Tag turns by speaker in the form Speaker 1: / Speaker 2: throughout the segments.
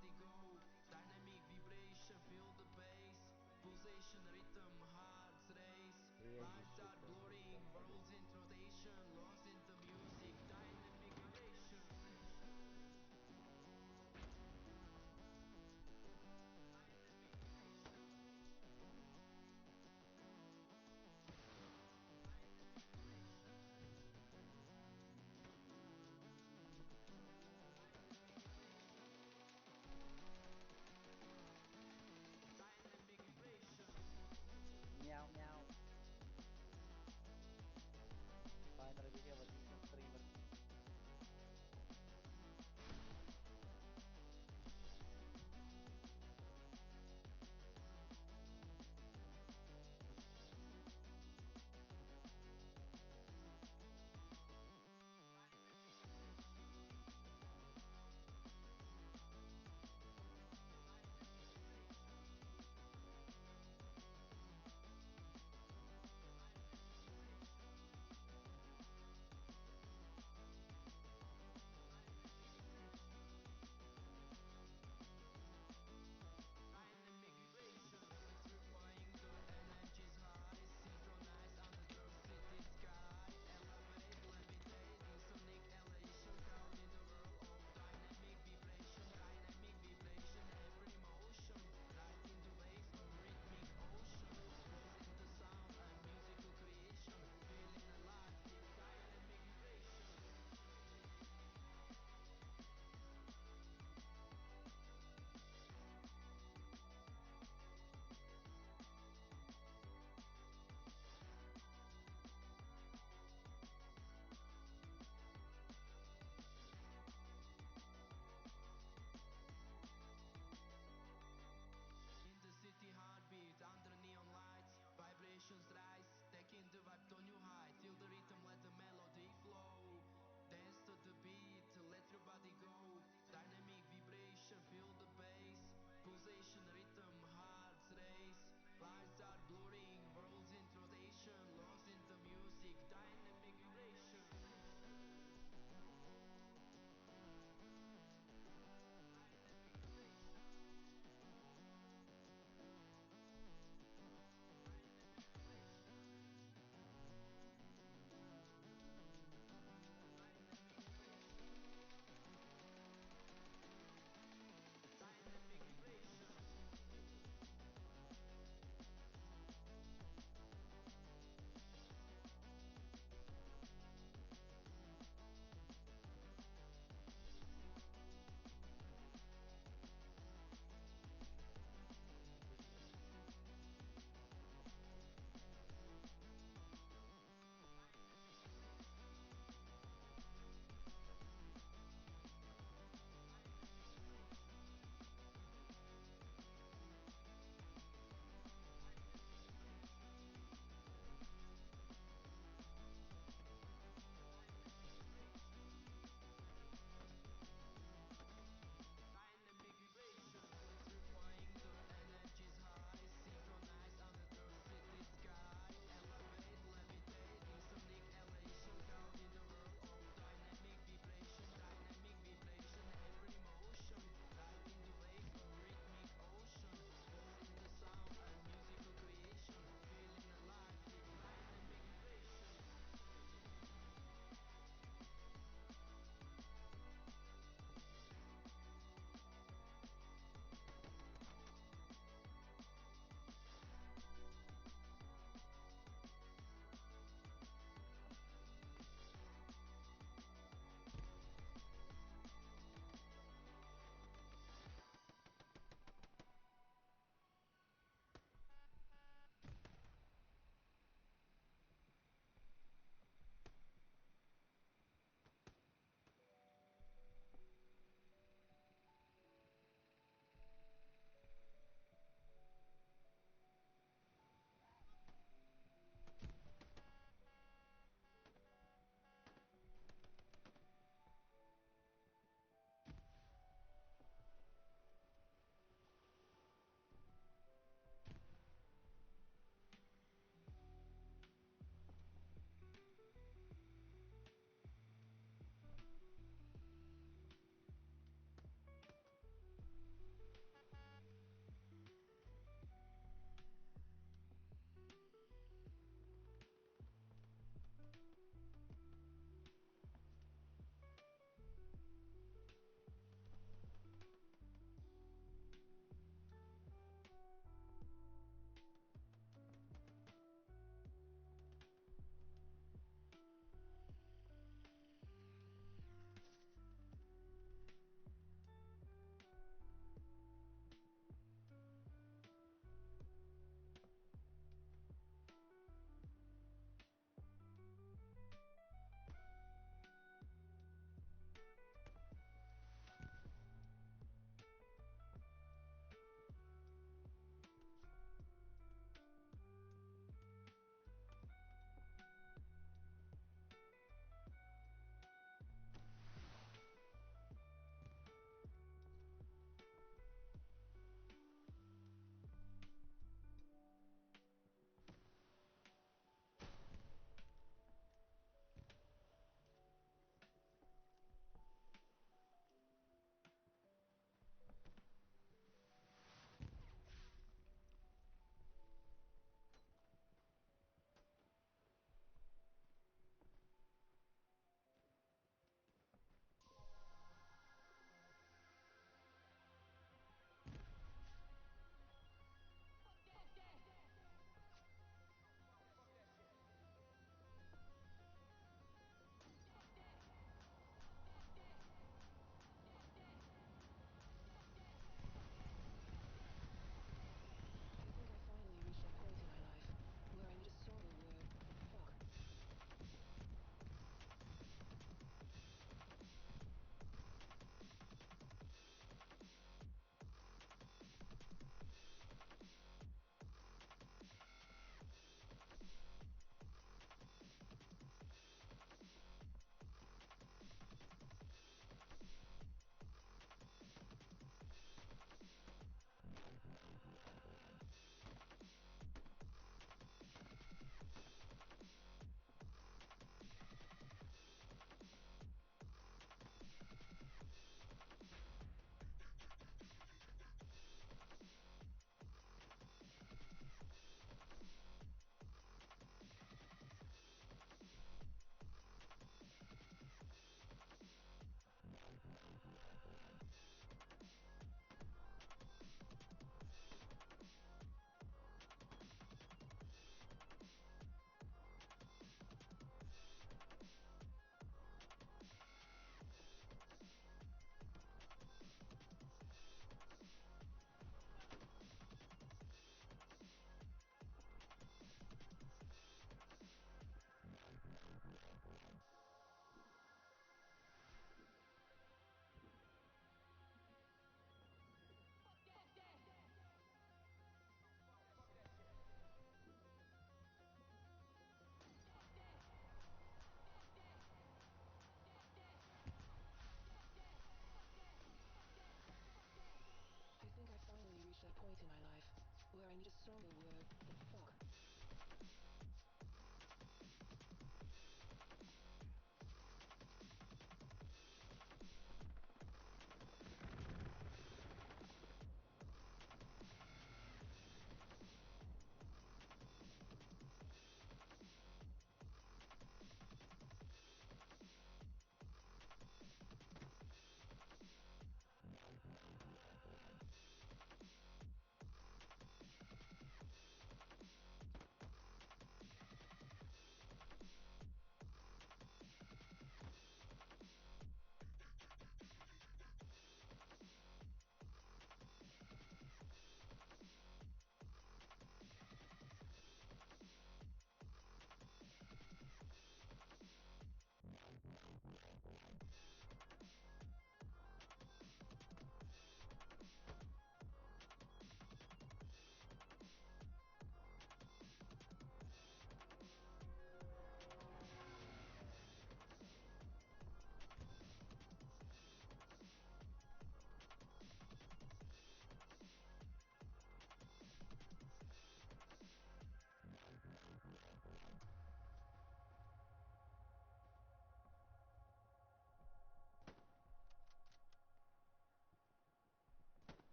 Speaker 1: body go. Dynamic vibration, feel the bass. Pulsation, rhythm, hearts race. Lights are blurring, worlds in rotation. Lost in the music, dynamic vibration. Dynamic vibration.
Speaker 2: Meow meow.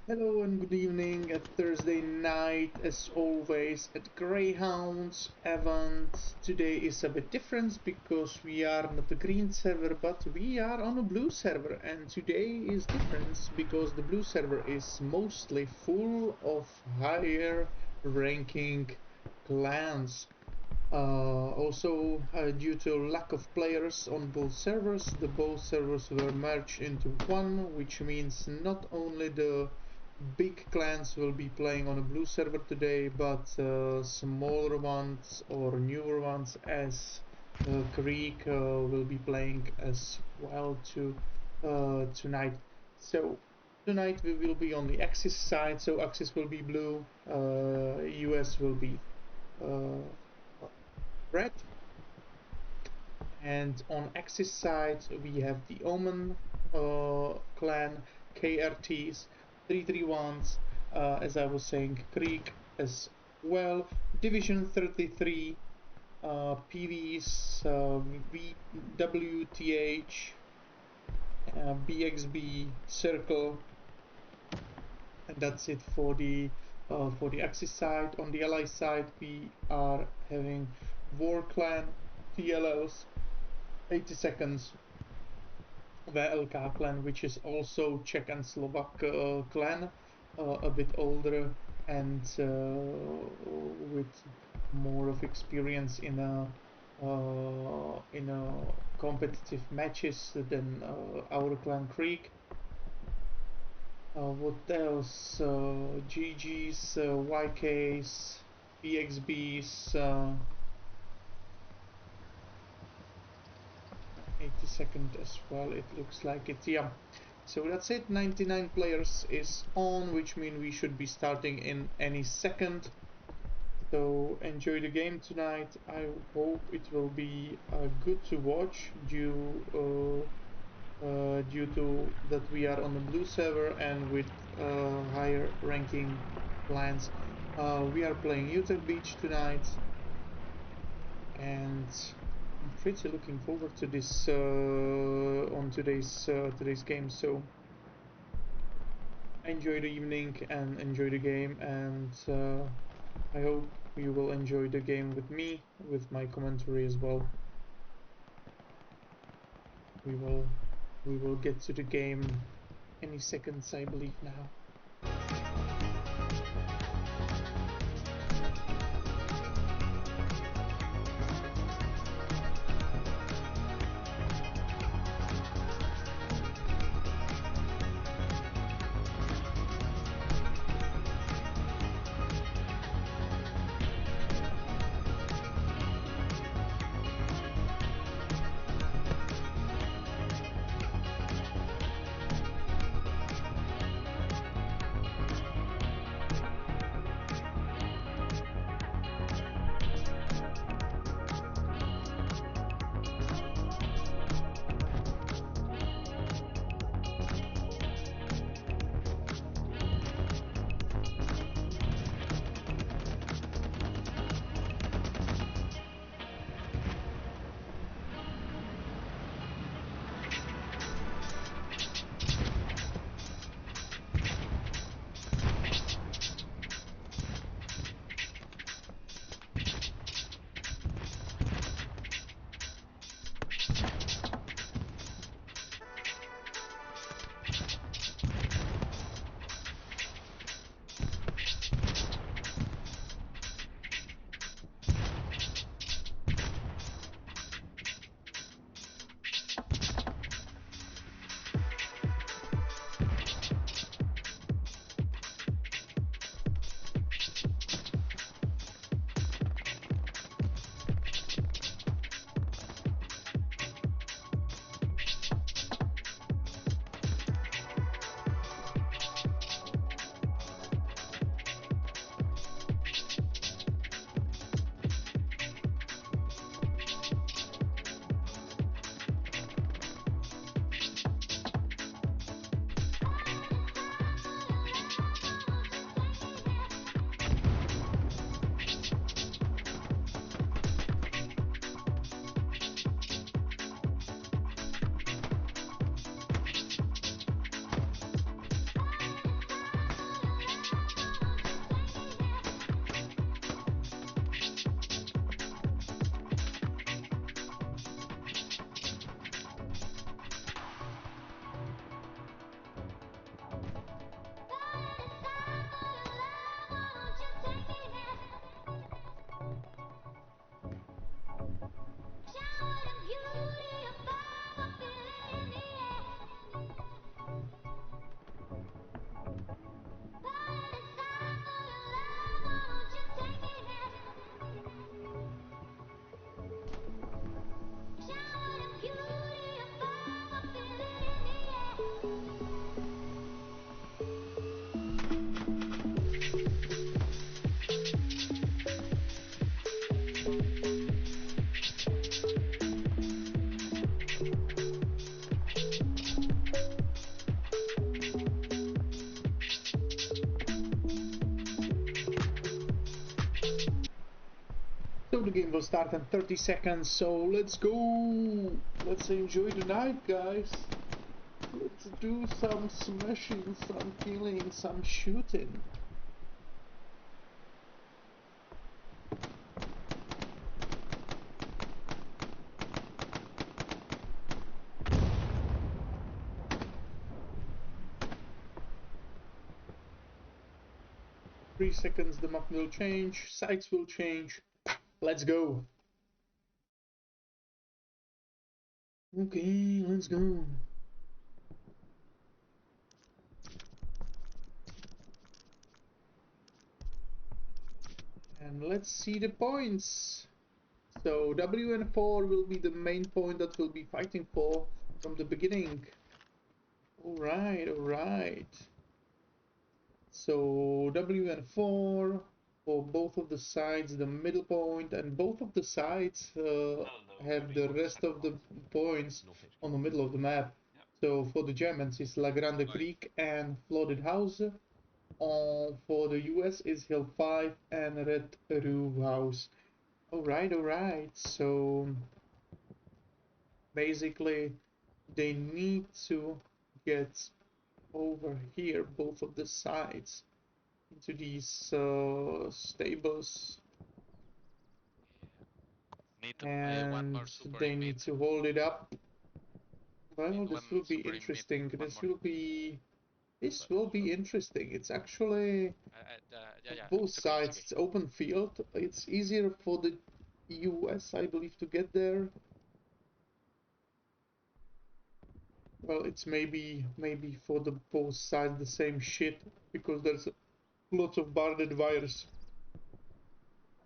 Speaker 2: Hello and good evening at Thursday night, as always, at Greyhound's event. Today is a bit different because we are not a green server, but we are on a blue server. And today is different because the blue server is mostly full of higher ranking clans. Also, due to lack of players on both servers, the both servers were merged into one, which means not only the big clans will be playing on a blue server today, but smaller ones or newer ones as Creek will be playing as well tonight. So tonight we will be on the Axis side, so Axis will be blue, US will be uh, red, and on Axis side we have the Omen clan, KRTs, 331s, as I was saying, Creek as well, Division 33, PVs, WTH, BXB, Circle, and that's it for the Axis side. On the Ally side, we are having War Clan, TLLs, 80 seconds, VLK clan, which is also Czech and Slovak clan, a bit older and with more of experience in a competitive matches than our clan Creek. What else? GGs, YKs, BXBs, 80-second as well, it looks like it. Yeah, so that's it. 99 players is on, which means we should be starting in any second. So enjoy the game tonight. I hope it will be good to watch due to that we are on the blue server and with higher ranking clans. We are playing Utah Beach tonight, and I'm pretty looking forward to this on today's game. So enjoy the evening and enjoy the game, and I hope you will enjoy the game with me, with my commentary as well. We will we will get to the game any seconds, I believe now. will start in 30 seconds, so let's go! Let's enjoy the night, guys! Let's do some smashing, some killing, some shooting. 3 seconds, the map will change, sights will change. Let's go! Okay, let's go. And let's see the points. So WN4 will be the main point that we'll be fighting for from the beginning. Alright, alright. So WN4 for both of the sides, the middle point, and both of the sides have the rest of the points on the middle of the map. So for the Germans it's La Grande Creek and Flooded House. For the US is Hill 5 and Red Roof House. Alright, alright. So basically they need to get over here, both of the sides, into these stables, and they need to hold it up. Well, this will be interesting. This will be interesting. It's actually both sides. It's open field. It's easier for the US, I believe, to get there. Well, it's maybe for the both sides the same shit, because there's lots of barbed wires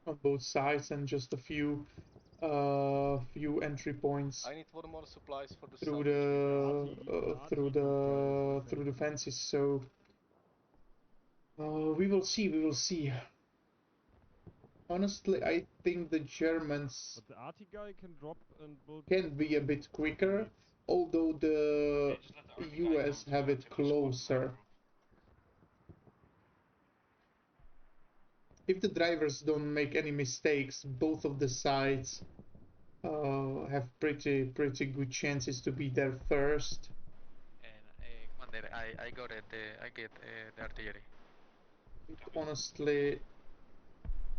Speaker 2: on both sides and just a few entry points.
Speaker 3: I need one more supplies for the
Speaker 2: through the fences. So we will see. We will see. Honestly, I think the Germans
Speaker 4: but the RT guy can drop and build
Speaker 2: can be a bit quicker, although the US have it closer. If the drivers don't make any mistakes, both of the sides have pretty good chances to be there first.
Speaker 5: And Commander, I get the artillery.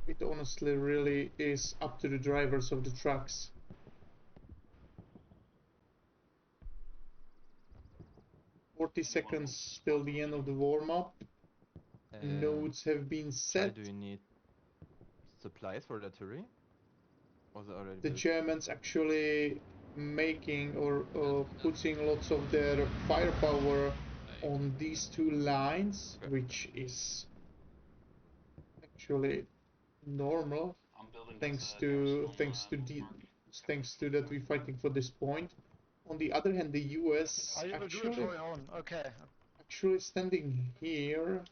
Speaker 2: It honestly really is up to the drivers of the trucks. 40 seconds till the end of the warm-up. Nodes have been set.
Speaker 6: Do you need supplies for the artillery?
Speaker 2: The Germans actually making or putting lots of their firepower on these two lines, which is actually normal, thanks to that we're fighting for this point. On the other hand, the US actually standing here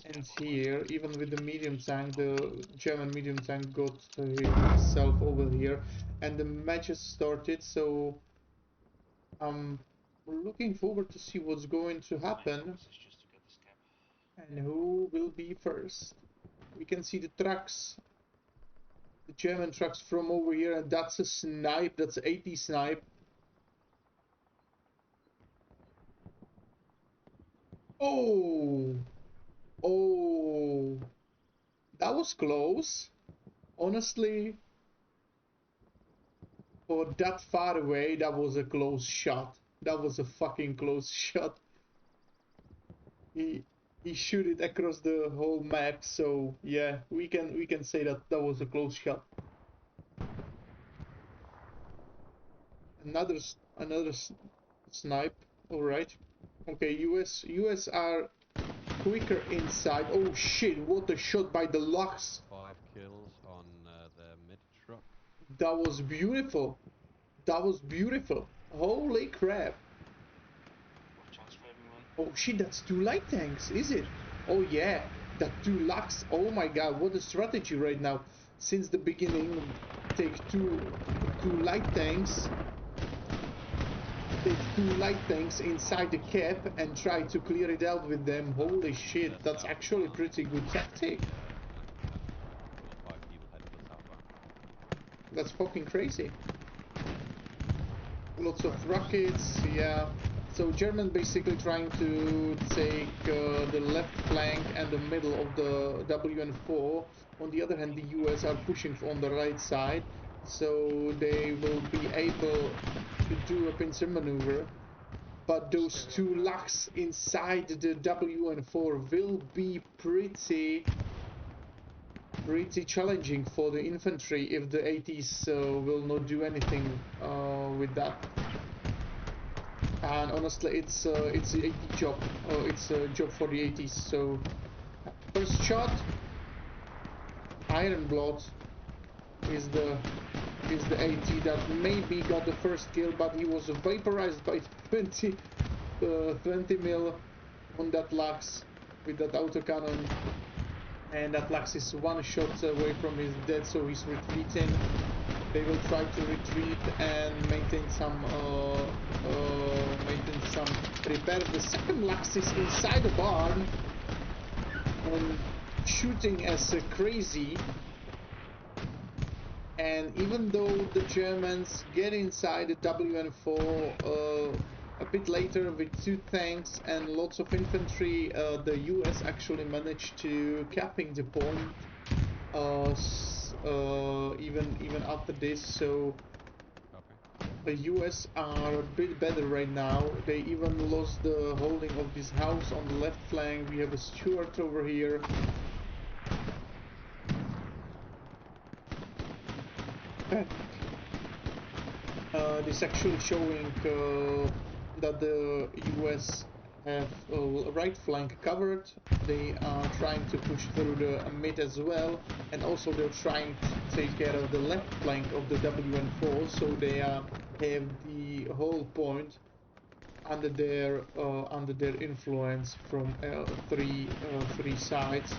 Speaker 2: and here, even with the medium tank. The German medium tank got himself over here, and the matches started. So I'm looking forward to see what's going to happen and who will be first. We can see the trucks, the German trucks from over here, and that's a snipe. That's 80 snipe. Oh, oh, that was close. Honestly, for that far away, that was a close shot. That was a fucking close shot. He shoot it across the whole map, so yeah, we can say that that was a close shot. Another snipe. All right. Okay, US are quicker inside. Oh shit! What a shot by the Lux.
Speaker 4: 5 kills on the mid truck.
Speaker 2: That was beautiful. That was beautiful. Holy crap. Oh shit, that's 2 light tanks, is it? Oh yeah, that 2 Lux. Oh my god, what a strategy right now. Since the beginning, take two light tanks. Take 2 light tanks inside the cap and try to clear it out with them. Holy shit, that's actually a pretty good tactic.
Speaker 4: 5 people headed for southbound.
Speaker 2: That's fucking crazy. Lots of rockets, yeah. So German basically trying to take the left flank and the middle of the WN4. On the other hand, the US are pushing on the right side, so they will be able to do a pincer maneuver. But those two locks inside the WN4 will be pretty challenging for the infantry if the ATs will not do anything with that. And honestly, it's an AT job. It's a job for the ATs. So first shot, Iron Blood is the AT that maybe got the first kill, but he was vaporized by 20 mil on that Lux with that autocannon. And that Lux is one shot away from his death, so he's retreating. They will try to retreat and maintain some repair. The second Lux is inside the barn and shooting as crazy. And even though the Germans get inside the WN4 a bit later with 2 tanks and lots of infantry, the US actually managed to capping the point even after this. So the US are a bit better right now. They even lost the holding of this house on the left flank. We have a Stuart over here. This actually showing that the US have right flank covered. They are trying to push through the mid as well, and also they're trying to take care of the left flank of the WN4, so they have the whole point under their influence from three sides.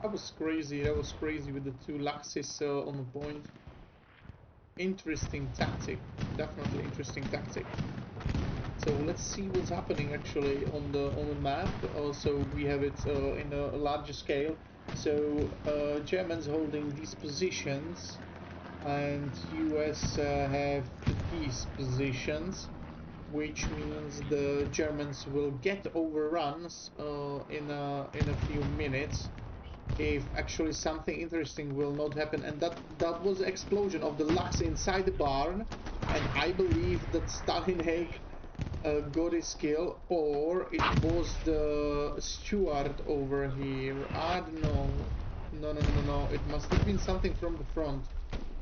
Speaker 2: That was crazy with the 2 Luxes on the point. Interesting tactic, definitely interesting tactic. So let's see what's happening actually on the map. Also, we have it in a larger scale. So Germans holding these positions, and US have these positions, which means the Germans will get overruns in a few minutes if actually something interesting will not happen. And that was the explosion of the Lux inside the barn, and I believe that Stalinhake got his kill, or it was the Stuart over here. I don't know. No. It must have been something from the front,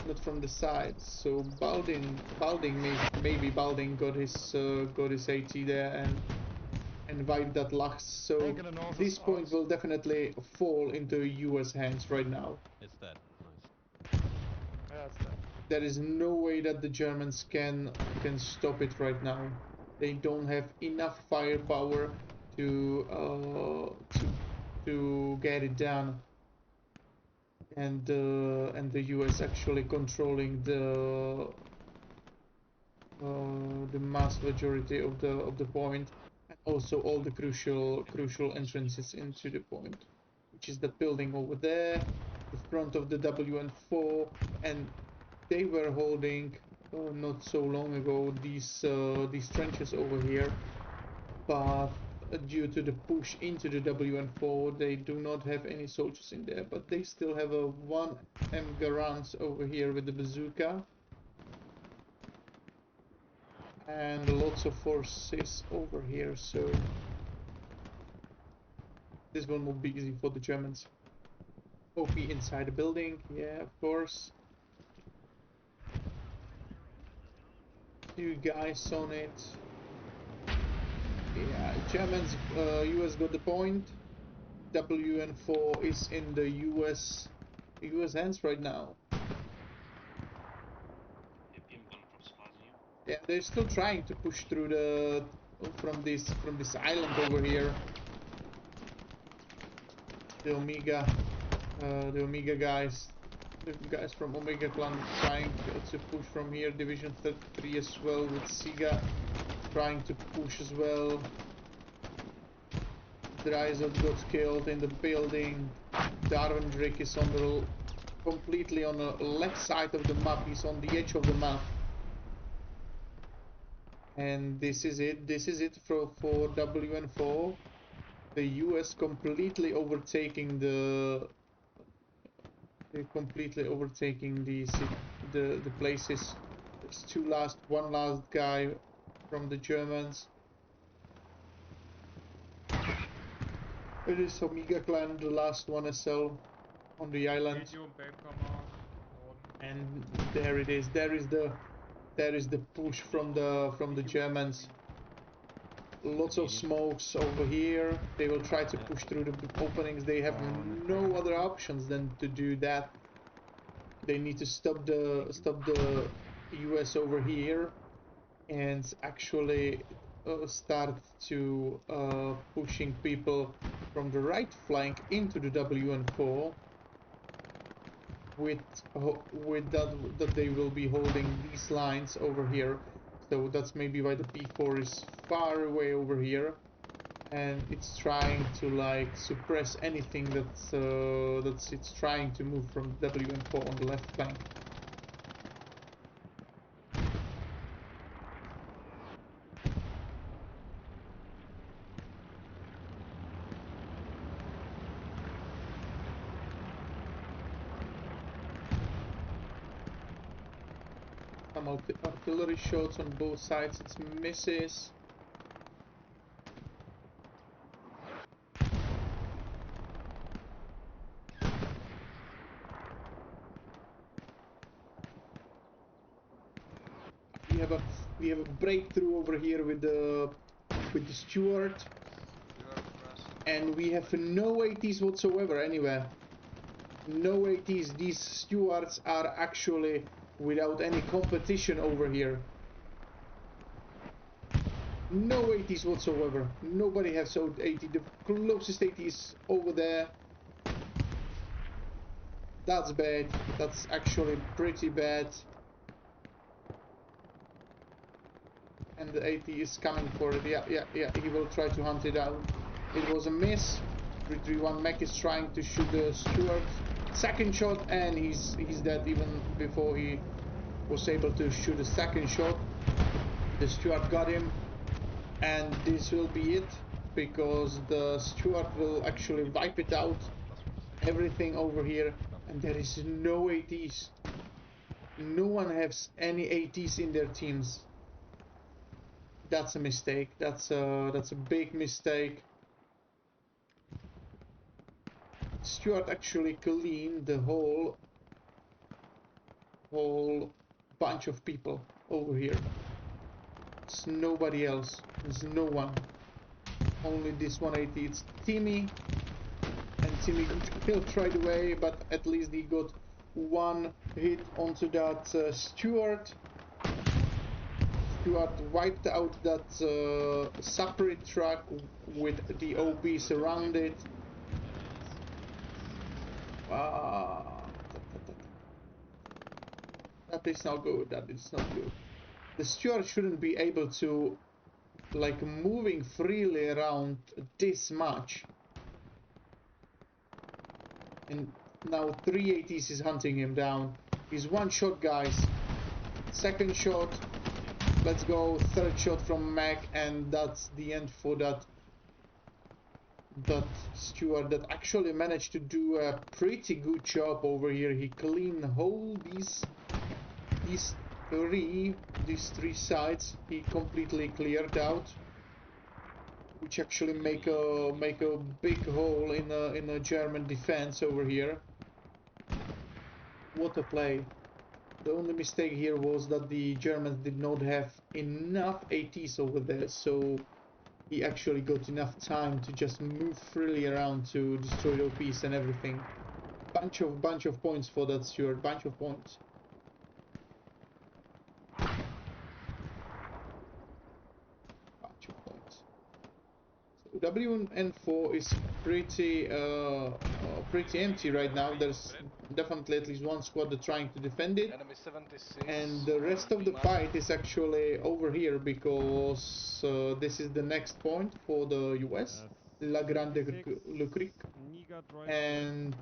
Speaker 2: not from the sides. So Balding maybe Balding got his AT there and wiped that Lux. So this point will definitely fall into US hands right now.
Speaker 4: It's dead. Nice.
Speaker 3: Yeah, it's dead.
Speaker 2: There is no way that the Germans can stop it right now. They don't have enough firepower to get it done. And the US actually controlling the mass majority of the point, and also all the crucial entrances into the point, which is the building over there, the front of the WN4, and they were holding not so long ago these trenches over here, but due to the push into the WN4, they do not have any soldiers in there, but they still have a 1 M Garance over here with the bazooka. And lots of forces over here, so this one will be easy for the Germans. OP inside the building, yeah, of course. 2 guys on it. Yeah, Germans, US got the point. WN4 is in the US hands right now. Yeah, they're still trying to push through from this island over here. The Omega guys, the guys from Omega Clan trying to push from here. Division 33 as well with Siga trying to push as well. Dryzot got killed in the building. Darwin is on the completely on the left side of the map. He's on the edge of the map. And this is it. This is it for WN4. The US completely overtaking the the places. There's one last guy from the Germans. It is Omega Clan, the last one SL on the island. And there it is. There is the push from the Germans. Lots of smokes over here. They will try to push through the openings. They have no other options than to do that. They need to stop the US over here and actually start to pushing people from the right flank into the WN4 with that they will be holding these lines over here. So that's maybe why the P4 is far away over here, and it's trying to like suppress anything that's it's trying to move from WN4 on the left flank. Some artillery shots on both sides, it's misses. We have a breakthrough over here with the Stuart, and we have no ATs whatsoever anywhere. No ATs. These Stuarts are actually without any competition over here. No ATs whatsoever. Nobody has AT. The closest AT is over there. That's bad. That's actually pretty bad. And the AT is coming for it. Yeah. He will try to hunt it out. It was a miss. 331 Mech is trying to shoot the Stuart. Second shot, and he's dead even before he was able to shoot a second shot. The Stuart got him, and this will be it, because the Stuart will actually wipe it out, everything over here, and there is no ATs. No one has any ATs in their teams. That's a mistake. That's a big mistake. Stuart actually cleaned the whole bunch of people over here. It's nobody else. There's no one. Only this 180. It's Timmy. And Timmy got killed right away, but at least he got one hit onto that Stuart. Stuart wiped out that separate truck with the OBs around it. That is not good. That is not good. The Stuart shouldn't be able to, like, moving freely around this much. And now 380s is hunting him down. He's one shot, guys. Second shot. Let's go. Third shot from Mac, and that's the end for that Stuart that actually managed to do a pretty good job over here. He cleaned whole these three sides. He completely cleared out, which actually make a big hole in a German defense over here. What a play. The only mistake here was that the Germans did not have enough ATs over there, so he actually got enough time to just move freely around to destroy the OPs and everything. Bunch of points for that Stuart. Bunch of points. So WN4 is pretty empty right now. There's definitely at least one squad that's trying to defend it, and the rest of the fight is actually over here, because this is the next point for the US. La Grande
Speaker 4: 76,
Speaker 2: Le Cric,
Speaker 4: Niga driver.
Speaker 2: and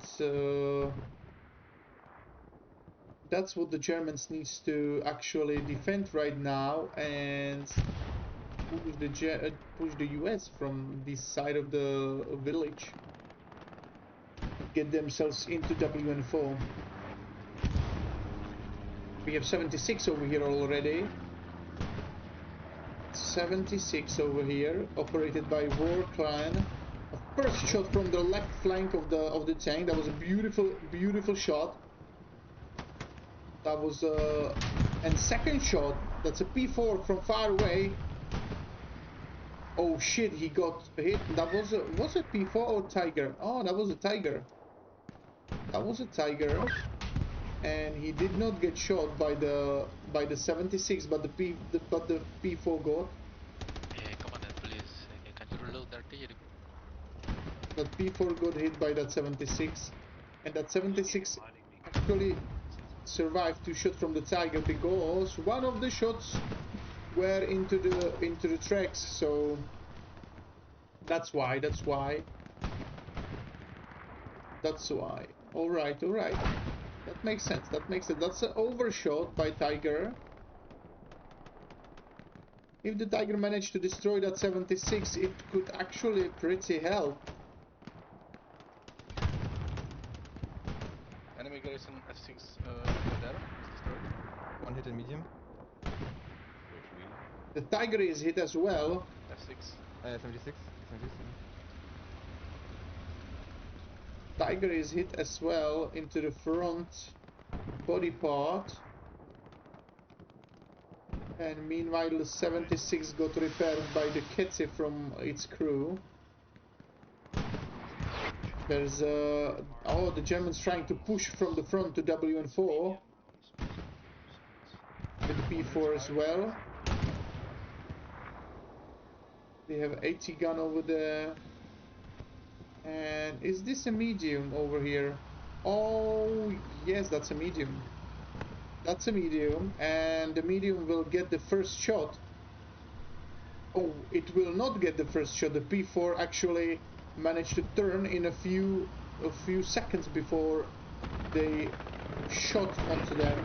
Speaker 2: that's what the Germans needs to actually defend right now and push the US from this side of the village, get themselves into WN4. We have 76 over here already. 76 over here, operated by War Clan. A first shot from the left flank of the tank. That was a beautiful shot. That was and second shot. That's a P4 from far away. Oh shit! He got hit. That was a P4 or Tiger? Oh, that was a Tiger. That was a Tiger, and he did not get shot by the 76, but the P4 got.
Speaker 5: Commandant, please, can you reload the artillery?
Speaker 2: That P4 got hit by that 76, and that 76 actually survived two shots from the Tiger because one of the shots were into the tracks. So that's why. All right. That makes sense. That's an overshot by Tiger. If the Tiger managed to destroy that 76, it could actually pretty help.
Speaker 3: Enemy garrison F6 there is destroyed.
Speaker 6: One hit in medium.
Speaker 4: Which we.
Speaker 2: The Tiger is hit as well.
Speaker 3: F6.
Speaker 6: 76. 76.
Speaker 2: Tiger is hit as well into the front body part. And meanwhile the 76 got repaired by the Ketze from its crew. There's oh, the Germans trying to push from the front to WN4 with P4 as well. They have 80 gun over there. And is this a medium over here? Oh yes, that's a medium. That's a medium, and the medium will get the first shot. Oh, it will not get the first shot. The P4 actually managed to turn in a few seconds before they shot onto them.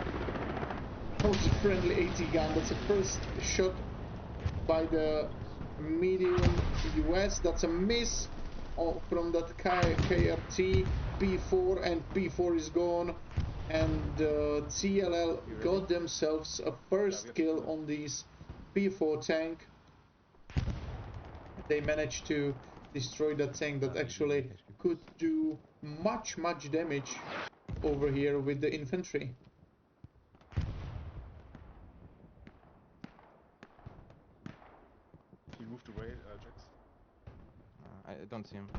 Speaker 2: That was a friendly 80 gun. That's the first shot by the medium US. That's a miss from that KRT. P4, and P4 is gone. And TLL got themselves a first kill on this P4 tank. They managed to destroy that tank that actually could do much damage over here with the infantry.
Speaker 3: He moved away, Jax.
Speaker 6: I don't see him.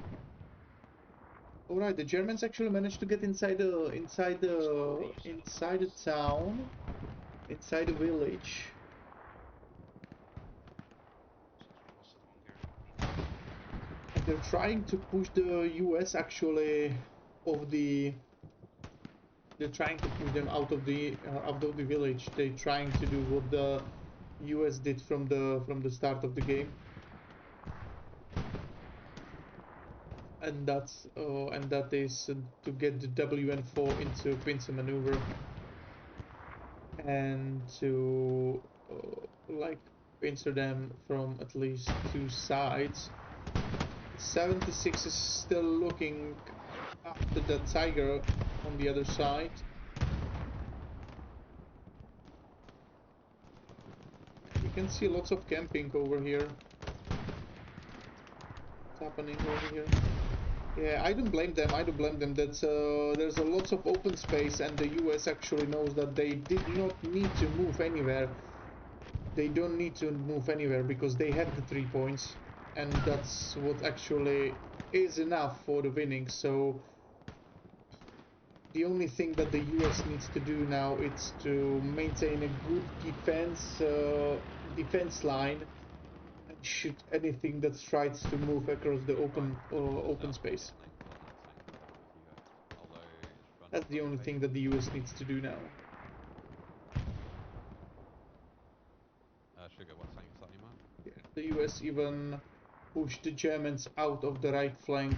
Speaker 2: All right, the Germans actually managed to get inside the town, inside the village. They're trying to push the US actually of the. They're trying to push them out of the village. They're trying to do what the US did from the start of the game. And that is to get the WN4 into pincer maneuver and to like pincer them from at least two sides. 76 is still looking after the Tiger on the other side. You can see lots of camping over here. What's happening over here? Yeah, I don't blame them. That's there's a lots of open space, and the US actually knows that they did not need to move anywhere. They don't need to move anywhere because they have the 3 points, and that's what actually is enough for the winning. So the only thing that the US needs to do now is to maintain a good defense line and shoot anything that tries to move across the open space. That's the only thing that the US needs to do now.
Speaker 4: Sugar, what tank is that anymore?
Speaker 2: Yeah, the US even push the Germans out of the right flank.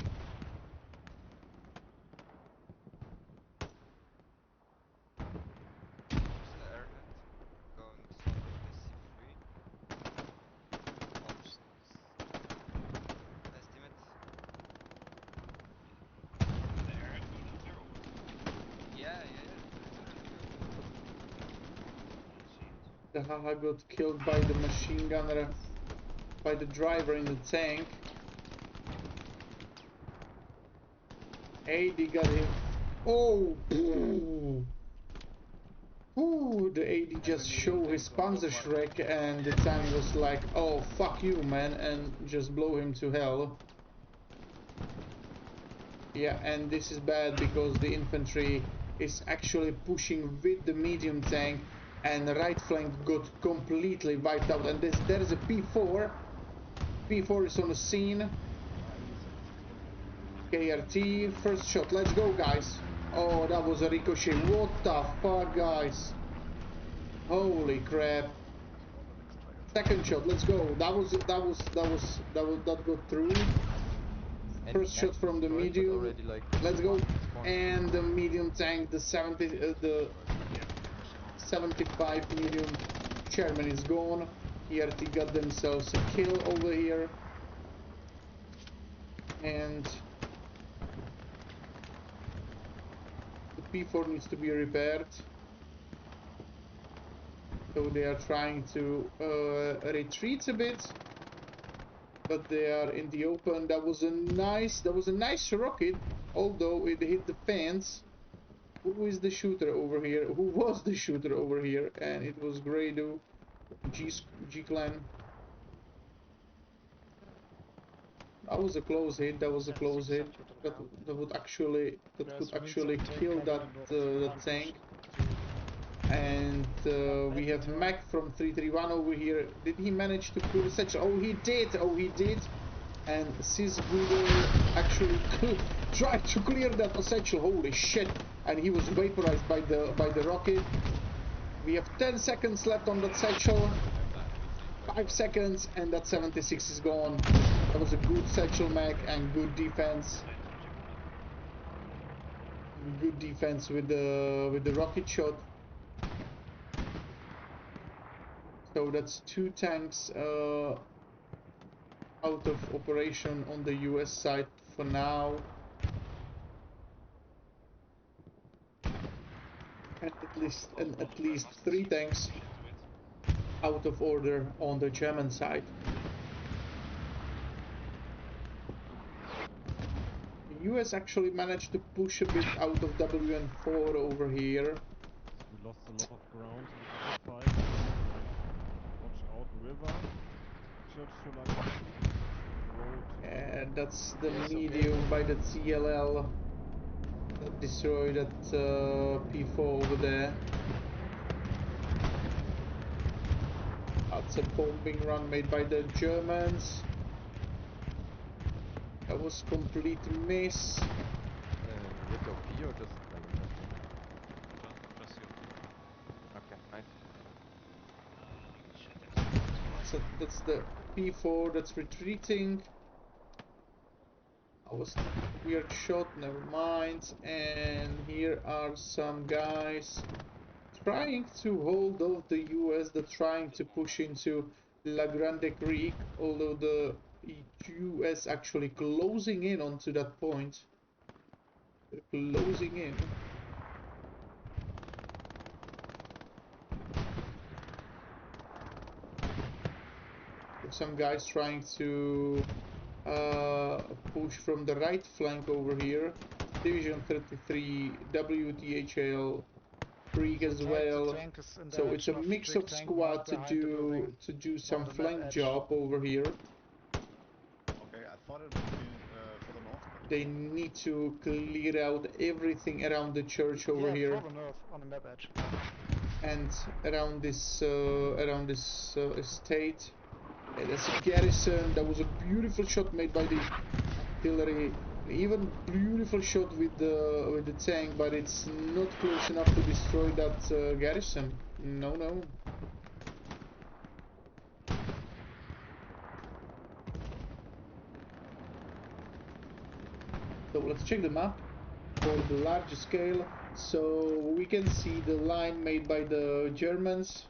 Speaker 2: The Haha got killed by the machine gunner, by the driver in the tank. AD got him. Oh! Ooh, the AD just showed his Panzerschreck and the tank was like, oh fuck you man, and just blow him to hell. Yeah, and this is bad because the infantry is actually pushing with the medium tank and the right flank got completely wiped out. And there's a P4. P4 is on the scene. KRT, first shot, let's go guys. Oh, that was a ricochet. What the fuck, guys? Holy crap. Second shot, let's go. That got through. First shot from the medium. Let's go. And the medium tank, the 75 medium Chairman is gone. KRT got themselves a kill over here. And the P4 needs to be repaired. So they are trying to retreat a bit, but they are in the open. That was a nice rocket, although it hit the fence. Who is the shooter over here? Who was the shooter over here? And it was Greyhound, G Clan. That was a close hit. That was a close hit. That could actually kill that tank. And we have Mac from 331 over here. Did he manage to pull a satchel? Oh, he did! Oh, he did! And Sisgudo actually tried to clear that satchel. Holy shit! And he was vaporized by the rocket. We have 10 seconds left on that satchel. 5 seconds, and that 76 is gone. That was a good satchel, Mac, and good defense. Good defense with the rocket shot. So that's 2 tanks out of operation on the US side for now. And at least 3 tanks out of order on the German side. The US actually managed to push a bit out of WN4 over here.
Speaker 4: We lost a lot of ground in the fight. Watch out, river. Church road.
Speaker 2: And that's the medium by the TLL that destroyed that P4 over there. That's a bombing run made by the Germans. That was complete miss.
Speaker 6: With OP or just okay, nice.
Speaker 2: So that's the P4 that's retreating. That was a weird shot, never mind. And here are some guys trying to hold off the US. They're trying to push into La Grande Creek, although the US actually closing in onto that point. They're closing in. Some guys trying to push from the right flank over here. Division 33, WTHL, Creek as well. So it's a mix of squad to do some flank job over here.
Speaker 7: Okay, I thought it would be further north.
Speaker 2: They need to clear out everything around the church over here.
Speaker 8: Further north on the map edge.
Speaker 2: And around this estate. Okay, that's a garrison. That was a beautiful shot made by the artillery. Even beautiful shot with the tank, but it's not close enough to destroy that garrison. No, no. So let's check the map for the large scale. So we can see the line made by the Germans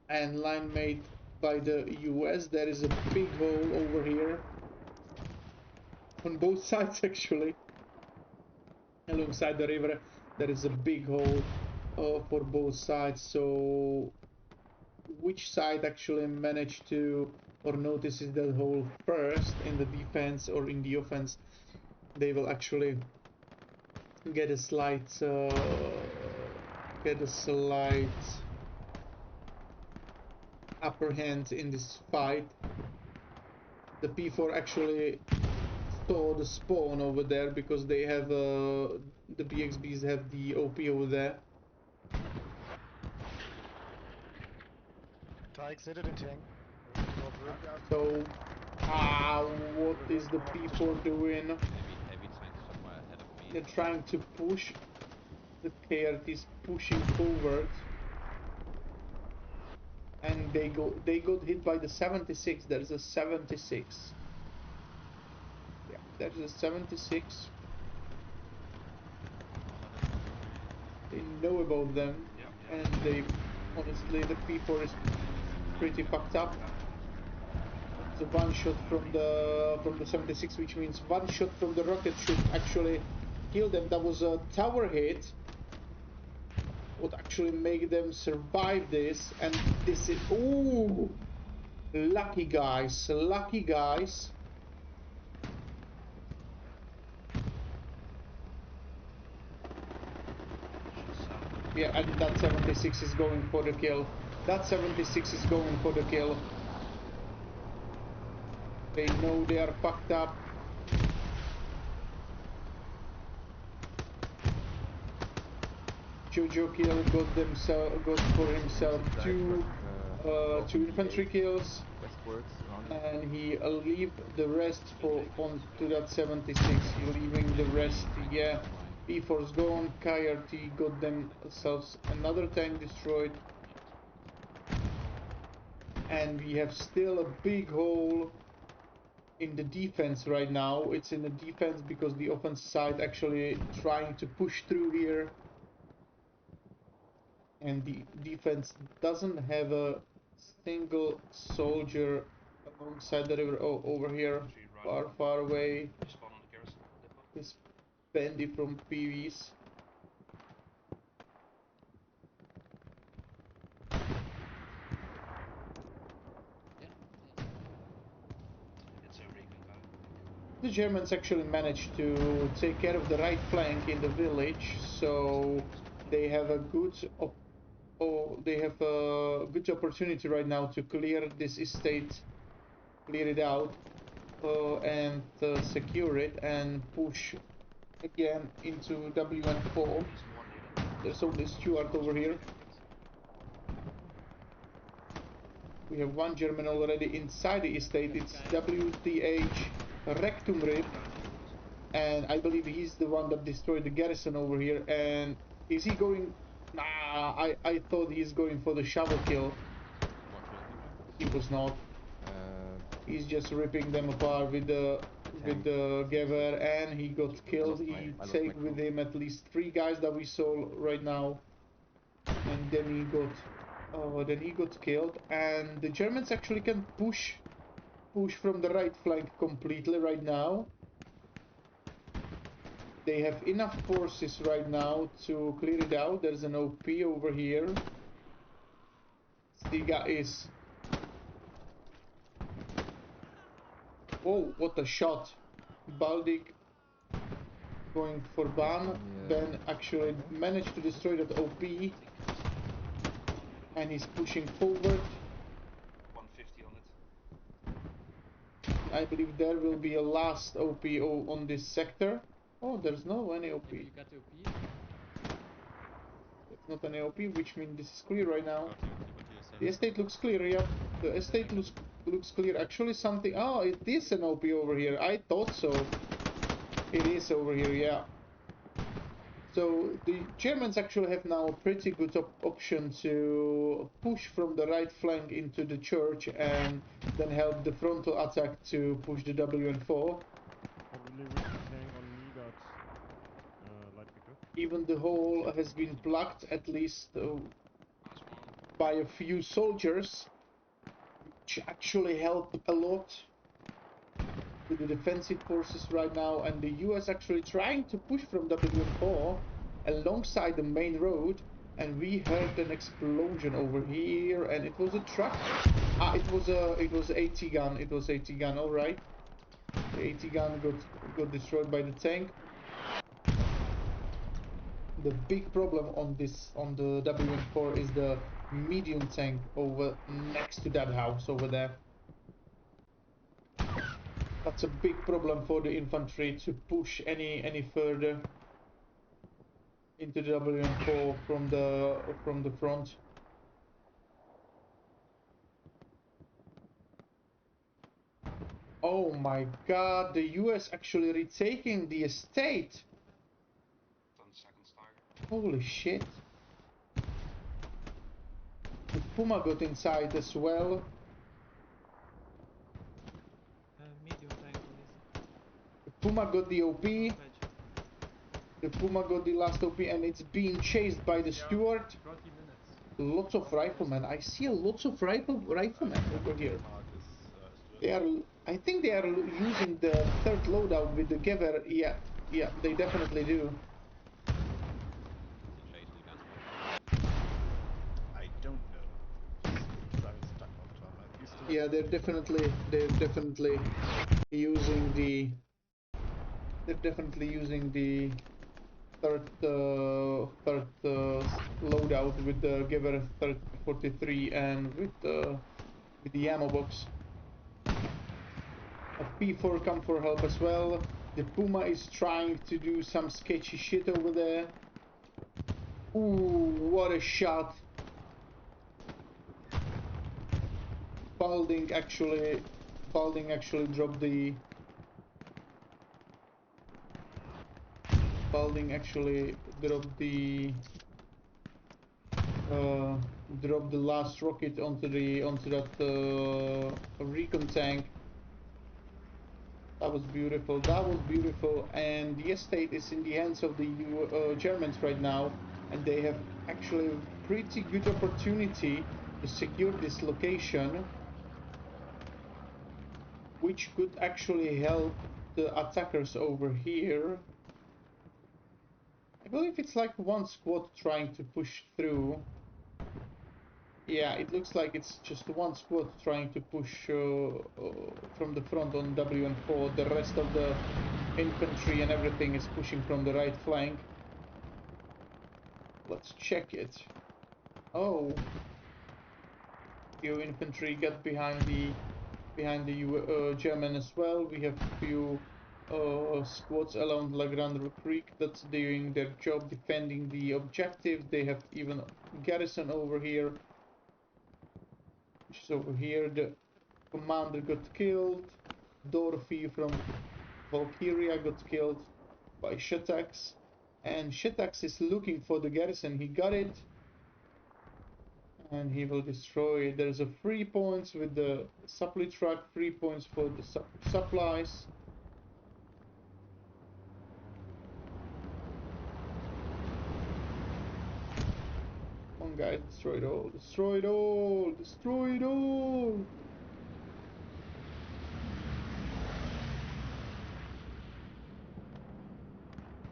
Speaker 2: and line made by the US. There is a big hole over here on both sides actually. Alongside the river there is a big hole for both sides. So which side actually managed to or notices that hole first in the defense or in the offense, they will actually get a slight upper hand in this fight. The P4 actually saw the spawn over there because they have the BXBs have the OP over there.
Speaker 8: Exited in tank.
Speaker 2: So what is the P4 doing?
Speaker 6: Heavy tank somewhere ahead of me.
Speaker 2: They're trying to push. The KRT is pushing forward. And they got hit by the 76. There's a 76. Yeah, there's a 76. They know about them, and they honestly the P4 is pretty fucked up. It's a one shot from the 76, which means one shot from the rocket should actually kill them. That was a tower hit. What actually make them survive this? And this is ooh, lucky guys, lucky guys. Yeah, and that 76 is going for the kill. That 76 is going for the kill. They know they are fucked up. Jojo kill got for himself two infantry kills, and he leave the rest onto that 76. He leaving the rest. Yeah, P4's gone. KRT got themselves another tank destroyed, and we have still a big hole in the defense right now. It's in the defense because the offense side actually trying to push through here. And the defense doesn't have a single soldier alongside the river. Oh, over here, far away, this bandy from PVs. The Germans actually managed to take care of the right flank in the village, so they have a good opportunity right now to clear this estate, clear it out, and secure it and push again into WN4. There's only Stuart over here. We have one German already inside the estate. It's WTH Rectumrip, and I believe he's the one that destroyed the garrison over here. And is he going? Nah, I thought he's going for the shovel kill. He was not. He's just ripping them apart with the Gewehr, and he got killed. He take with him at least 3 guys that we saw right now, and then he got killed. And the Germans actually can push from the right flank completely right now. They have enough forces right now to clear it out. There's an OP over here. Stiga is... Whoa, what a shot. Baldig going for Ban. Ben actually managed to destroy that OP. And he's pushing forward.
Speaker 9: 150 on it.
Speaker 2: I believe there will be a last OP on this sector. Oh, there's no any OP.
Speaker 10: You got the OP?
Speaker 2: It's not an OP, which means this is clear right now. The estate looks clear, yeah. The estate looks clear. Actually something... Oh, it is an OP over here. I thought so. It is over here, yeah. So the Germans actually have now a pretty good option to push from the right flank into the church and then help the frontal attack to push the WN4.
Speaker 4: Really with the tank on me.
Speaker 2: Even the hole has been blocked, at least
Speaker 9: Nice one.
Speaker 2: by a few soldiers, which actually help a lot to the defensive forces right now. And the US actually trying to push from WN4 alongside the main road. And we heard an explosion over here, and it was a truck. Ah, it was AT gun. It was AT gun. All right. The AT gun got destroyed by the tank. The big problem on the WN4 is the medium tank over next to that house over there. That's a big problem for the infantry to push any further into the WN4 from the front. Oh my god, the US actually retaking the estate.
Speaker 9: 10 seconds tiger.
Speaker 2: Holy shit. The Puma got inside as well.
Speaker 1: Medium tank, please.
Speaker 2: The Puma got the OP.
Speaker 1: Patch.
Speaker 2: The Puma got the last OP, and it's being chased by the Stuart.
Speaker 7: 30 minutes.
Speaker 2: Lots of riflemen. I see lots of riflemen over here.
Speaker 7: Mark is Stuart.
Speaker 2: They are. I think they are using the third loadout with the Gewehr. Yeah, they definitely do.
Speaker 6: Is he chasing again?
Speaker 7: I don't know. Driving stuck on tarmac. He's still
Speaker 2: Yeah, they're definitely using the. They're definitely using the third loadout with the Gewehr 43 and with the ammo box. A P4 come for help as well. The Puma is trying to do some sketchy shit over there. Ooh, what a shot! Balding actually dropped the. Balding actually dropped the. Dropped the last rocket onto that recon tank. That was beautiful. That was beautiful. And the estate is in the hands of the Germans right now, and they have actually a pretty good opportunity to secure this location, which could actually help the attackers over here. I believe it's like one squad trying to push through. Yeah, it looks like it's just one squad trying to push from the front on WN4. The rest of the infantry and everything is pushing from the right flank. Let's check it. Oh, few infantry got behind the German as well. We have a few squads along La Grande Creek that's doing their job defending the objectives. They have even garrison over here. Which is over here. The commander got killed. Dorothy from Valkyria got killed by Shetax. And Shetax is looking for the garrison. He got it. And he will destroy it. There's a 3 points with the supply truck, 3 points for the supplies. Come on guys, destroy it all, destroy it all, destroy it all!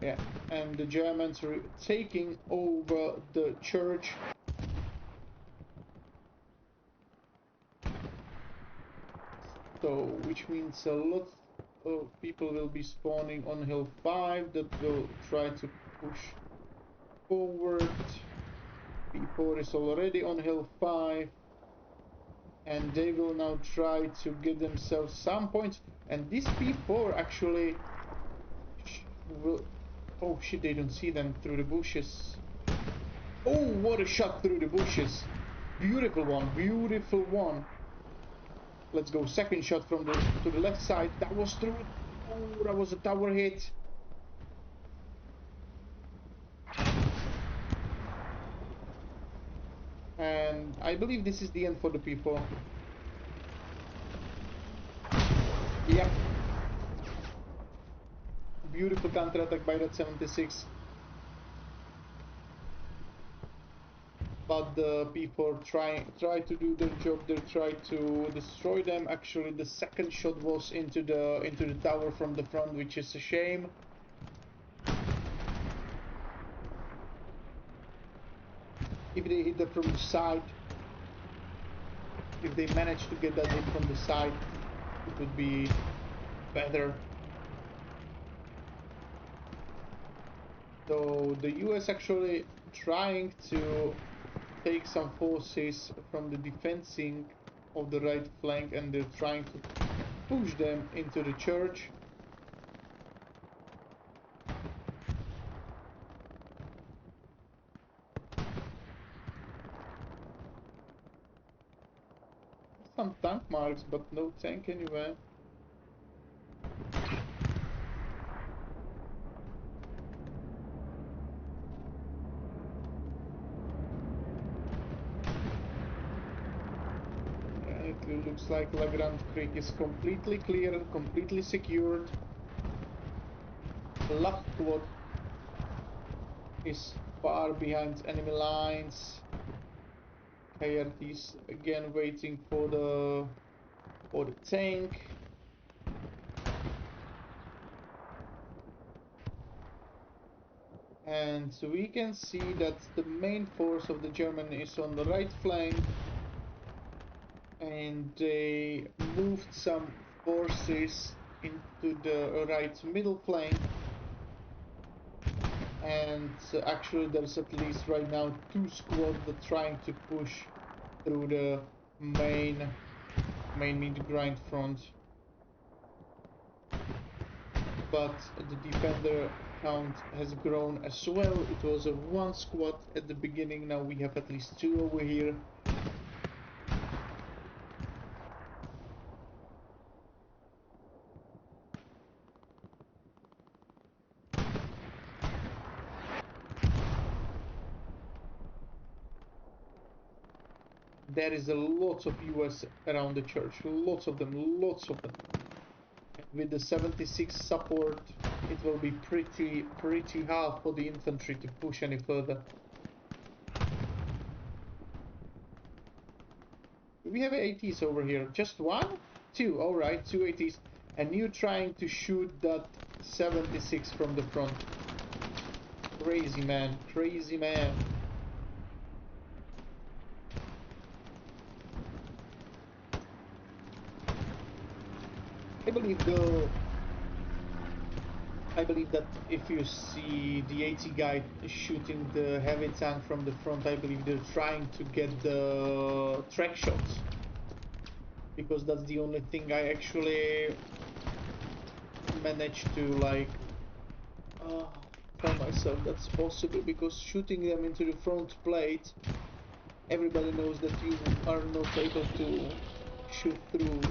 Speaker 2: Yeah, and the Germans are taking over the church. So, which means a lot of people will be spawning on Hill 5 that will try to push forward. P4 is already on Hill 5. And they will now try to get themselves some points. And this P4 actually will... Oh shit, they don't see them through the bushes. Oh, what a shot through the bushes. Beautiful one, beautiful one. Let's go, second shot from to the left side. That was through. Oh, that was a tower hit. And I believe this is the end for the P4. Yep. Beautiful counter-attack by that 76. but the people try to do their job. They try to destroy them. Actually, the second shot was into the tower from the front, which is a shame. If they hit that from the side, if they manage to get that hit from the side, it would be better. So the US actually trying to take some forces from the defending of the right flank, and they're trying to push them into the church. Some tank marks, but no tank anywhere. It looks like La Grande Creek is completely clear and completely secured. The left squad is far behind enemy lines. KRT is again waiting for the tank. And so we can see that the main force of the German is on the right flank, and they moved some forces into the right middle flank, and actually there's at least right now 2 squads that are trying to push through the main mid-grind front, but the defender count has grown as well. It was a 1 squad at the beginning, now we have at least 2 over here. There is a lot of US around the church, lots of them. With the 76 support, it will be pretty hard for the infantry to push any further. We have ATs over here. Just 1? 2, alright, 2 ATs. And you trying to shoot that 76 from the front. Crazy man, crazy man. I believe that if you see the AT guy shooting the heavy tank from the front, I believe they're trying to get the track shots, because that's the only thing I actually managed to like tell myself that's possible, because shooting them into the front plate, everybody knows that you are not able to shoot through.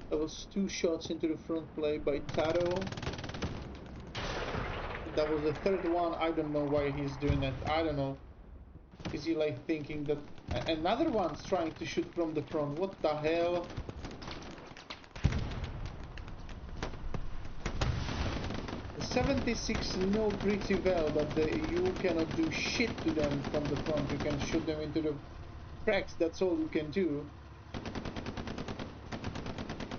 Speaker 2: There was 2 shots into the front plate by Taro. That was the 3rd one. I don't know why he's doing that. I don't know. Is he like thinking that another one's trying to shoot from the front? What the hell? The 76 know pretty well that you cannot do shit to them from the front. You can shoot them into the cracks. That's all you can do.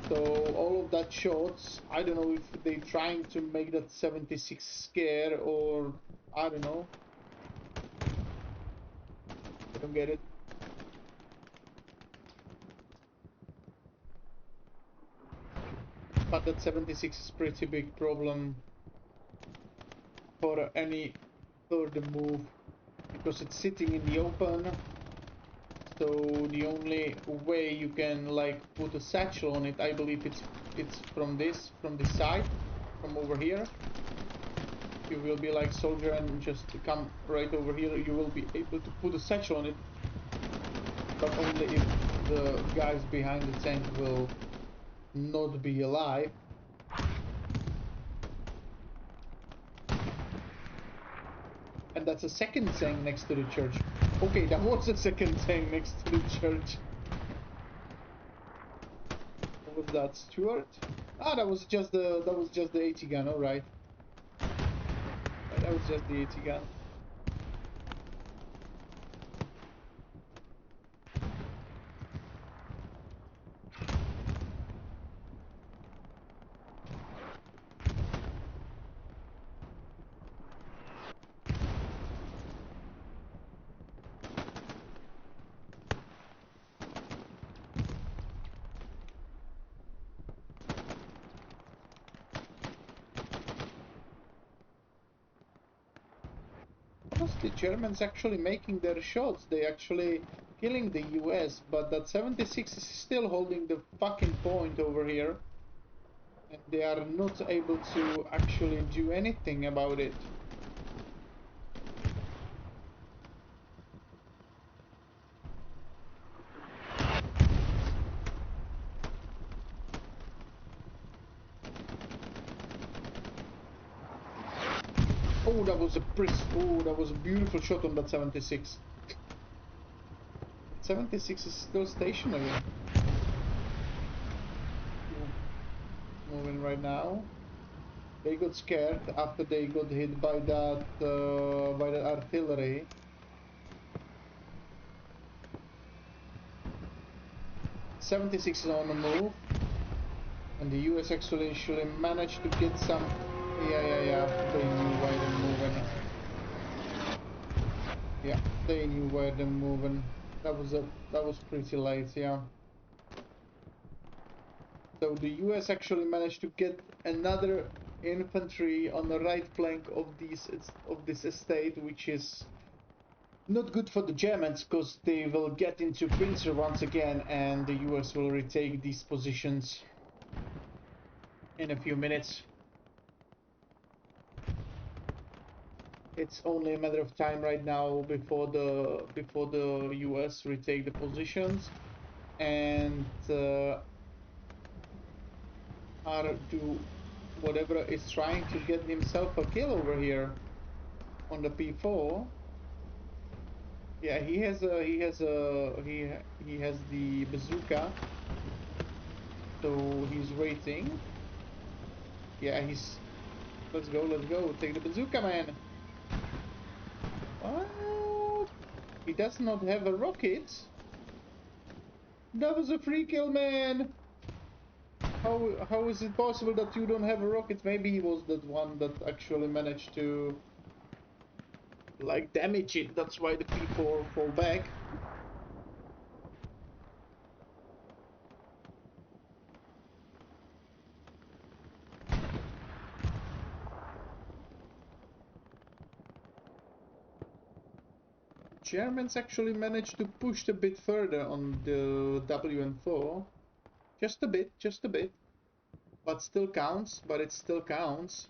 Speaker 2: So all of that shots, I don't know if they're trying to make that 76 scare, or I don't know. I don't get it. But that 76 is pretty big problem for any further move, because it's sitting in the open. So the only way you can like put a satchel on it, I believe it's from this side, from over here. You will be like soldier and just come right over here. You will be able to put a satchel on it, but only if the guys behind the tank will not be alive. And that's a second tank next to the church. Okay, that was a second tank next to the church. What was that, Stuart? Ah, that was just the AT gun. All right, that was just the AT gun. honest, the Germans actually making their shots. They actually killing the US, but that 76 is still holding the fucking point over here. And they are not able to actually do anything about it. Oh, that was a oh, that was a beautiful shot on that 76. 76 is still stationary. Moving right now. They got scared after they got hit by that artillery. '76 is on the move, and the US actually managed to get some. Yeah. They knew why they're moving. Yeah, they knew where they're moving. That was pretty late. Yeah. So the US actually managed to get another infantry on the right flank of this estate, which is not good for the Germans because they will get into pincer once again, and the US will retake these positions in a few minutes. It's only a matter of time right now before the US retake the positions, and do whatever is trying to get himself a kill over here on the P4. Yeah, he has the bazooka, so he's waiting. Yeah, let's go, take the bazooka, man. What? He does not have a rocket. That was a free kill, man. How is it possible that you don't have a rocket? Maybe he was that one that actually managed to like damage it. That's why the P4 fall back. Germans actually managed to push a bit further on the WN4. Just a bit. But still counts, it still counts.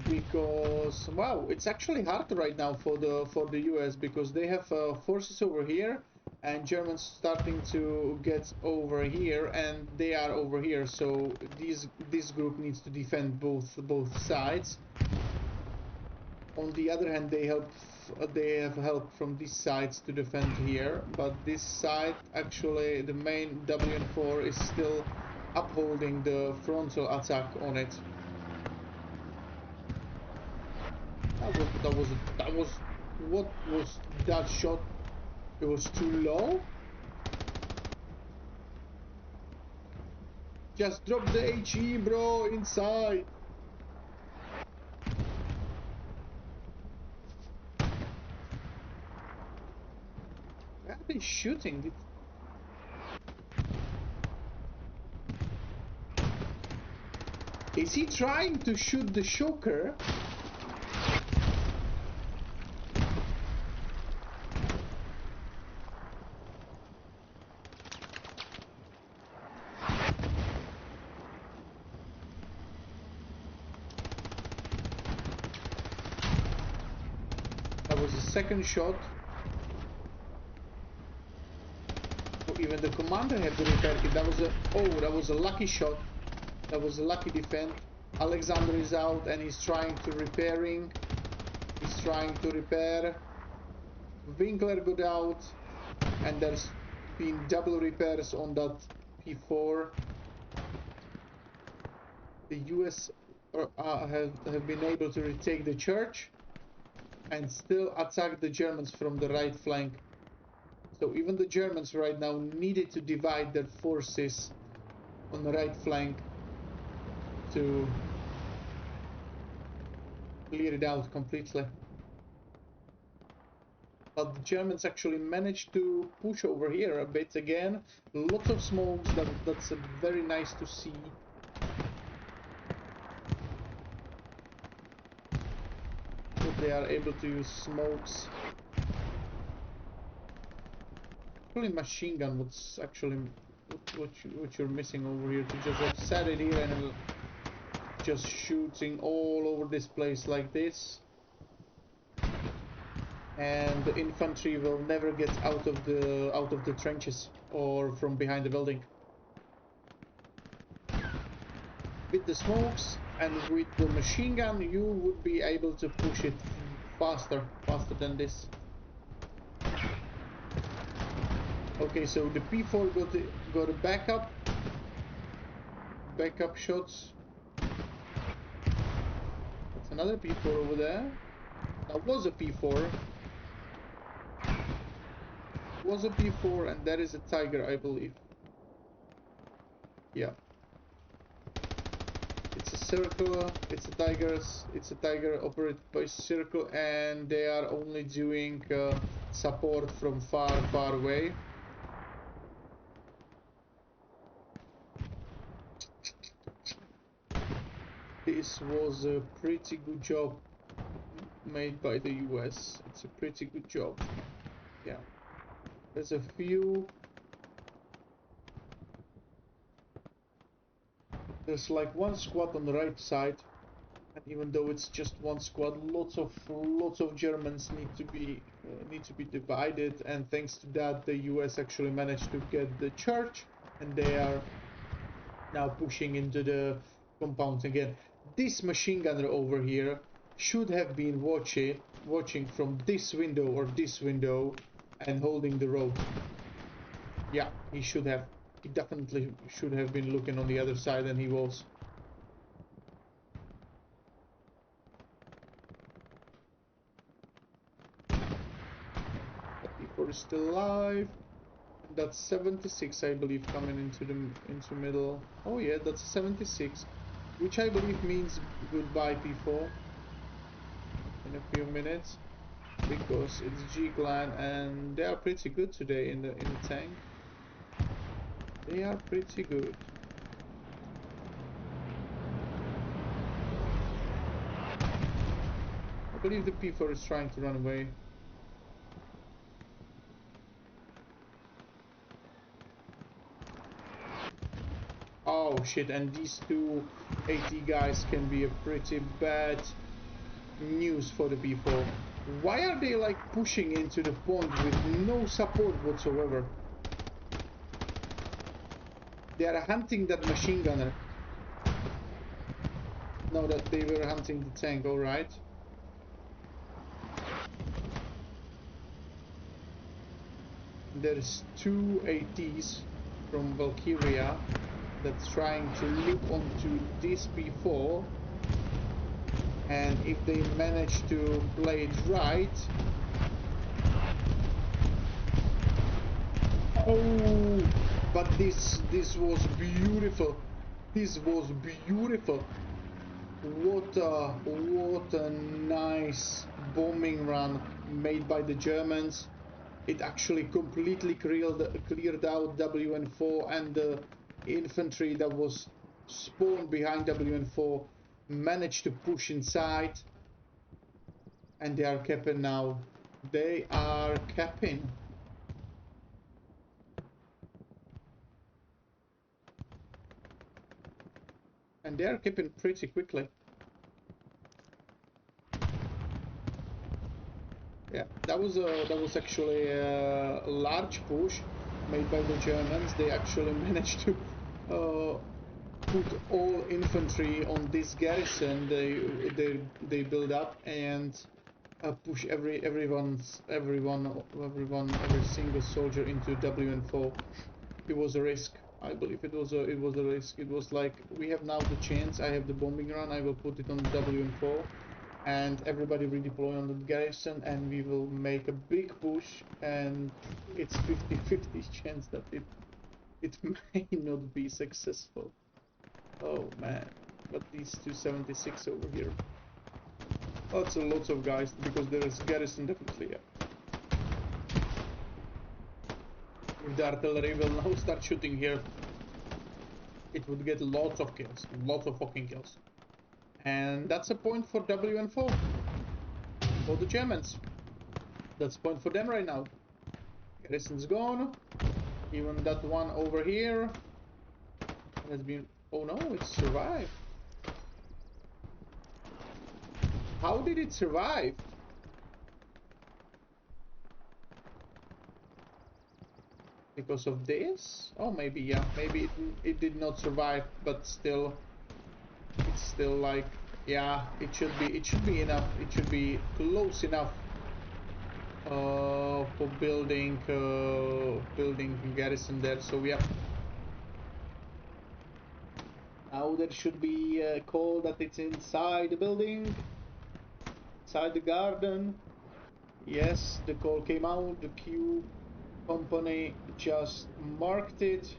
Speaker 2: Because, wow, it's actually hard right now for the US because they have forces over here and Germans starting to get over here and they are over here, so this group needs to defend both sides. On the other hand, they have help from these sides to defend here, but this side, actually, the main WN4 is still upholding the frontal attack on it. What was that shot? It was too low? Just drop the HE, bro, inside. Where are they shooting? Is he trying to shoot the shocker? That was the second shot. Oh, even the commander had to repair it. That was a lucky shot. That was a lucky defense. Alexander is out and he's trying to repairing. He's trying to repair. Winkler got out and there's been double repairs on that P4. The US have been able to retake the church and still attack the Germans from the right flank. So even the Germans right now needed to divide their forces on the right flank to clear it out completely. But the Germans actually managed to push over here a bit again. Lots of smokes, that's very nice to see. They are able to use smokes. Actually, machine gun. What's actually what you're missing over here? To just have set it here and just shooting all over this place like this. And the infantry will never get out of the trenches or from behind the building. With the smokes and with the machine gun, you would be able to push it faster than this. Okay, so the P4 got a backup shots. That's another P4 over there. That was a P4. Was a P4, and that is a Tiger, I believe. Yeah. It's a circle, it's a Tiger operated by circle, and they are only doing support from far away. This was a pretty good job made by the US. It's a pretty good job. Yeah. There's a few. There's like one squad on the right side, and even though it's just one squad, lots of Germans need to be divided. And thanks to that, the US actually managed to get the church, and they are now pushing into the compound again. This machine gunner over here should have been watching from this window or this window and holding the road. Yeah, he should have. He definitely should have been looking on the other side, and he was. P4 is still alive. That's 76, I believe, coming into middle. Oh yeah, that's 76, which I believe means goodbye P4 in a few minutes, because it's G clan and they are pretty good today in the tank. They are pretty good. I believe the P4 is trying to run away. Oh shit, and these two AT guys can be a pretty bad news for the P4. Why are they like pushing into the point with no support whatsoever? They are hunting that machine gunner. No, that they were hunting the tank, alright. There's two ATs from Valkyria that's trying to loop onto this P4, and if they manage to play it right. Oh, but this was beautiful. This was beautiful. What a nice bombing run made by the Germans. It actually completely cleared out WN4, and the infantry that was spawned behind WN4 managed to push inside, and they are capping now. They are capping. And they are capping pretty quickly. Yeah, that was actually a large push made by the Germans. They actually managed to put all infantry on this garrison they build up and push every single soldier into WN4. It was a risk. I believe it was a risk. It was like, we have now the chance. I have the bombing run. I will put it on WN4, and everybody redeploy on the garrison, and we will make a big push. And it's 50-50 chance that it may not be successful. Oh man, but these 276 over here. Lots and lots of guys, because there is garrison definitely. Yeah. If the artillery will now start shooting here, it would get lots of kills, lots of fucking kills. And that's a point for WN4. for the Germans. That's point for them right now. Garrison's gone. Even that one over here has been... Oh no, it survived. How did it survive? Because of this? Oh, maybe, yeah. Maybe it did not survive, but still... It's still like... Yeah, it should be enough. It should be close enough for building garrison there. So yeah. Now there should be a call that it's inside the building, inside the garden. Yes, the call came out. The Q company just marked it.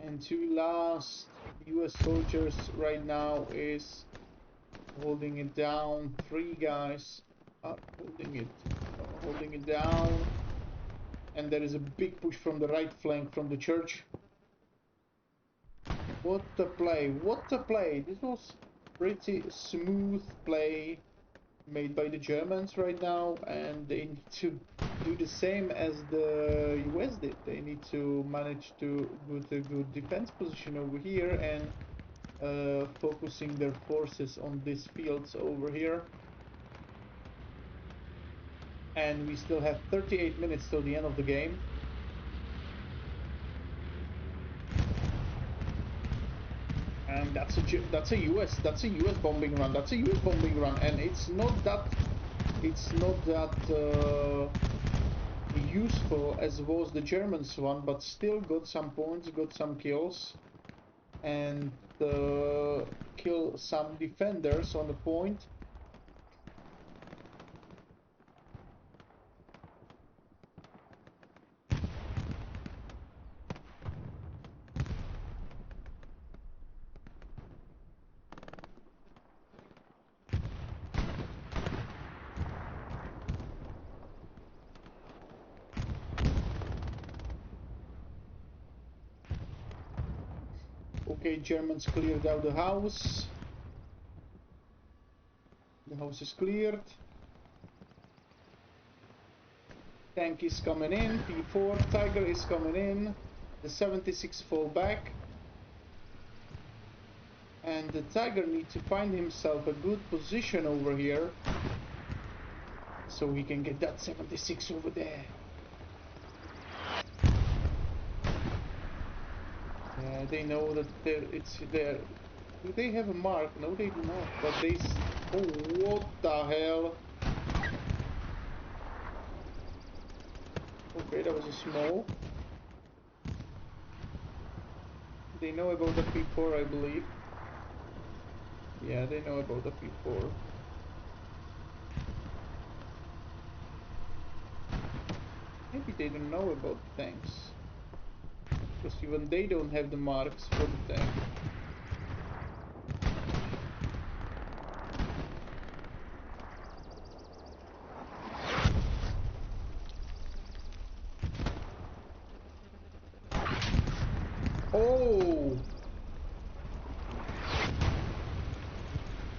Speaker 2: And two last US soldiers right now is holding it down. Three guys are holding it down. And there is a big push from the right flank from the church. What a play, what a play. This was pretty smooth play made by the Germans right now, and they need to do the same as the US did. They need to manage to put a good defense position over here and focusing their forces on these fields over here. And we still have 38 minutes till the end of the game. And that's a US bombing run. That's a US bombing run, and it's not that useful as was the Germans one, but still got some points, got some kills, and kill some defenders on the point. Okay, Germans cleared out the house. The house is cleared. Tank is coming in. P4 Tiger is coming in. The 76 fall back. And the Tiger needs to find himself a good position over here so he can get that 76 over there. Yeah, they know that it's there. Do they have a mark? No, they do not. But they... Oh, what the hell? Okay, that was a small. They know about the P4, I believe. Yeah, they know about the P4. Maybe they don't know about the tanks. Because even they don't have the marks for the tank. Oh!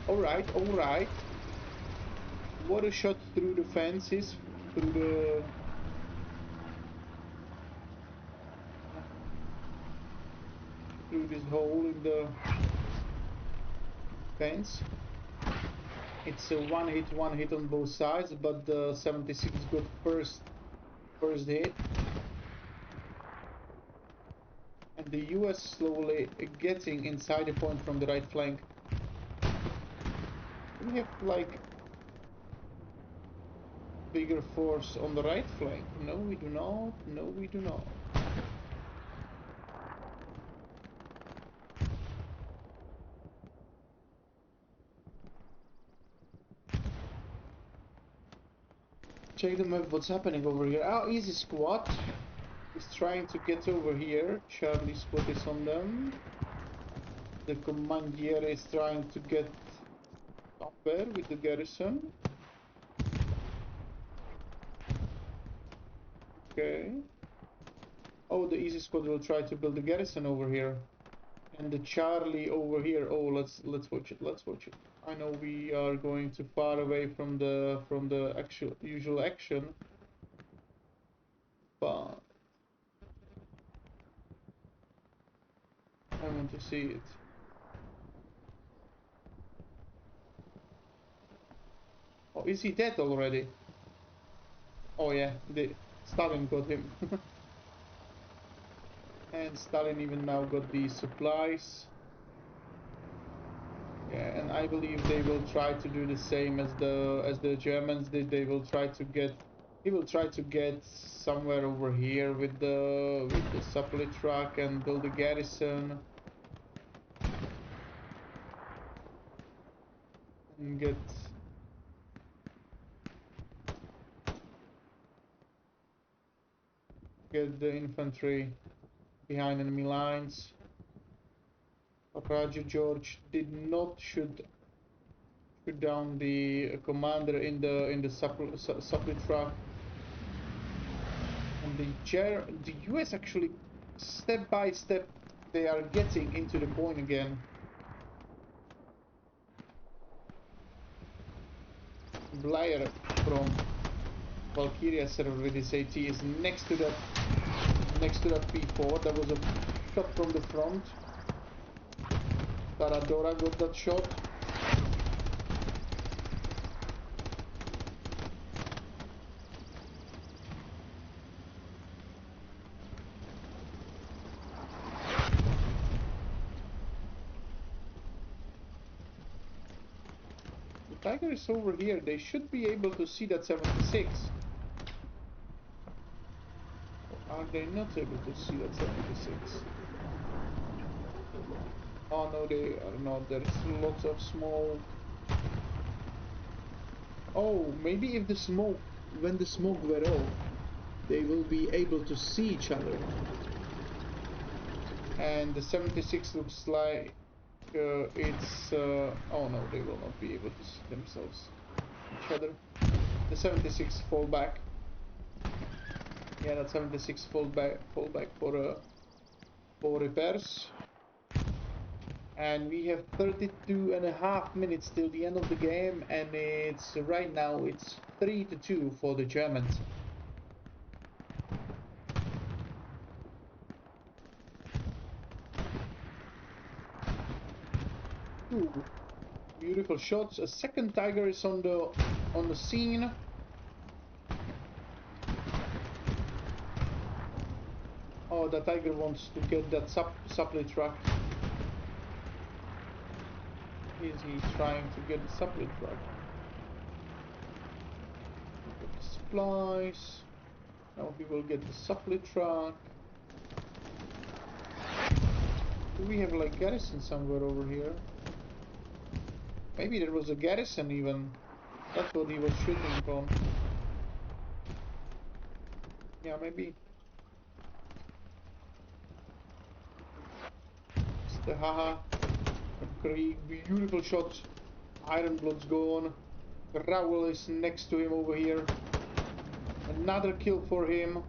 Speaker 2: Alright, alright. What a shot through the fences, through this hole in the fence. It's a one hit on both sides, but the 76 got first hit. And the US slowly getting inside the point from the right flank. We have like bigger force on the right flank. No, we do not. No, we do not. Check the map, what's happening over here. Oh, easy squad is trying to get over here. Charlie squad is on them. The commandier is trying to get up there with the garrison. Okay. Oh, the easy squad will try to build a garrison over here. And the Charlie over here. Oh, let's watch it. Let's watch it. I know we are going too far away from the actual usual action, but I want to see it. Oh, is he dead already? Oh yeah, Stalin got him. And Stalin even now got the supplies. Yeah, and I believe they will try to do the same as the Germans did. They will try to get he will try to get somewhere over here with the supply truck and build a garrison and get the infantry behind enemy lines. Raja George did not shoot down the commander in the supply truck. And the US actually, step by step, they are getting into the point again. Blair from Valkyria server with his AT is next to that P4. That was a shot from the front. Taradora got that shot. Tiger is over here. They should be able to see that 76. Or are they not able to see that 76? Oh no, they are not. There's lots of smoke. Oh, maybe if when the smoke wear off, they will be able to see each other. And the 76 looks like oh no, they will not be able to see themselves, each other. The 76 fall back. Yeah, that 76 fall back for repairs. And we have 32.5 minutes till the end of the game, and it's right now it's 3-2 for the Germans. Ooh, beautiful shots. A second Tiger is on the scene. Oh, the Tiger wants to get that supply truck. Is he trying to get the supply truck? Get the supplies. Now he will get the supply truck. Do we have like garrison somewhere over here? Maybe there was a garrison even. That's what he was shooting from. Yeah, maybe. It's the Haha from Krieg. Beautiful shot. Ironblood's gone. Raoul is next to him over here. Another kill for him.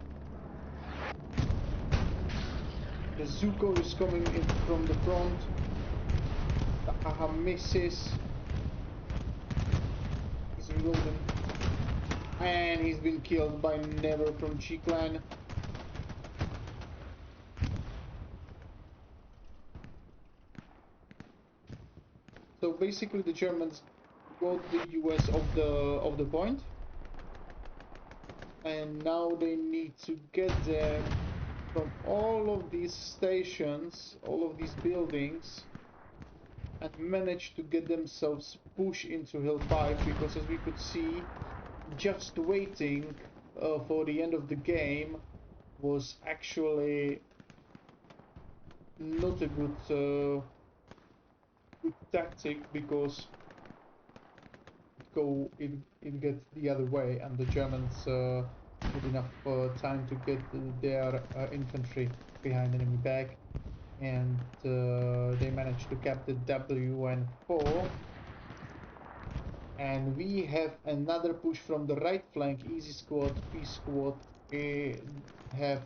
Speaker 2: The Zuko is coming in from the front. The Haha misses. He's reloading. And he's been killed by Never from G-Clan. So basically the Germans got the US of the point. And now they need to get them from all of these stations, all of these buildings, and manage to get themselves pushed into Hill 5, because as we could see, just waiting for the end of the game was actually not a good tactic, because it gets the other way, and the Germans had enough time to get their infantry behind enemy back, and they managed to cap the WN4. And we have another push from the right flank. Easy Squad, P Squad have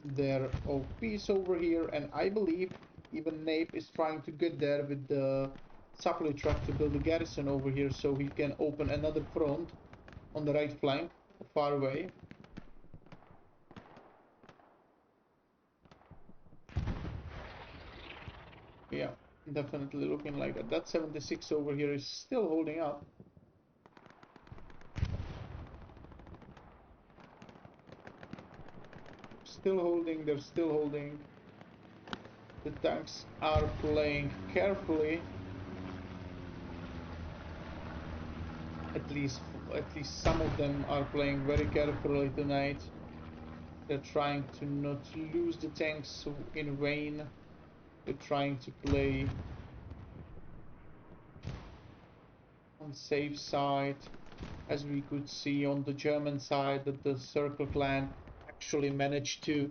Speaker 2: their OPs over here, and I believe even Nape is trying to get there with the supply truck to build a garrison over here so he can open another front on the right flank, far away. Yeah, definitely looking like that. That 76 over here is still holding up. Still holding, they're still holding. The tanks are playing carefully. At least some of them are playing very carefully tonight. They're trying to not lose the tanks in vain. They're trying to play on safe side. As we could see on the German side, that the Circle Clan actually managed to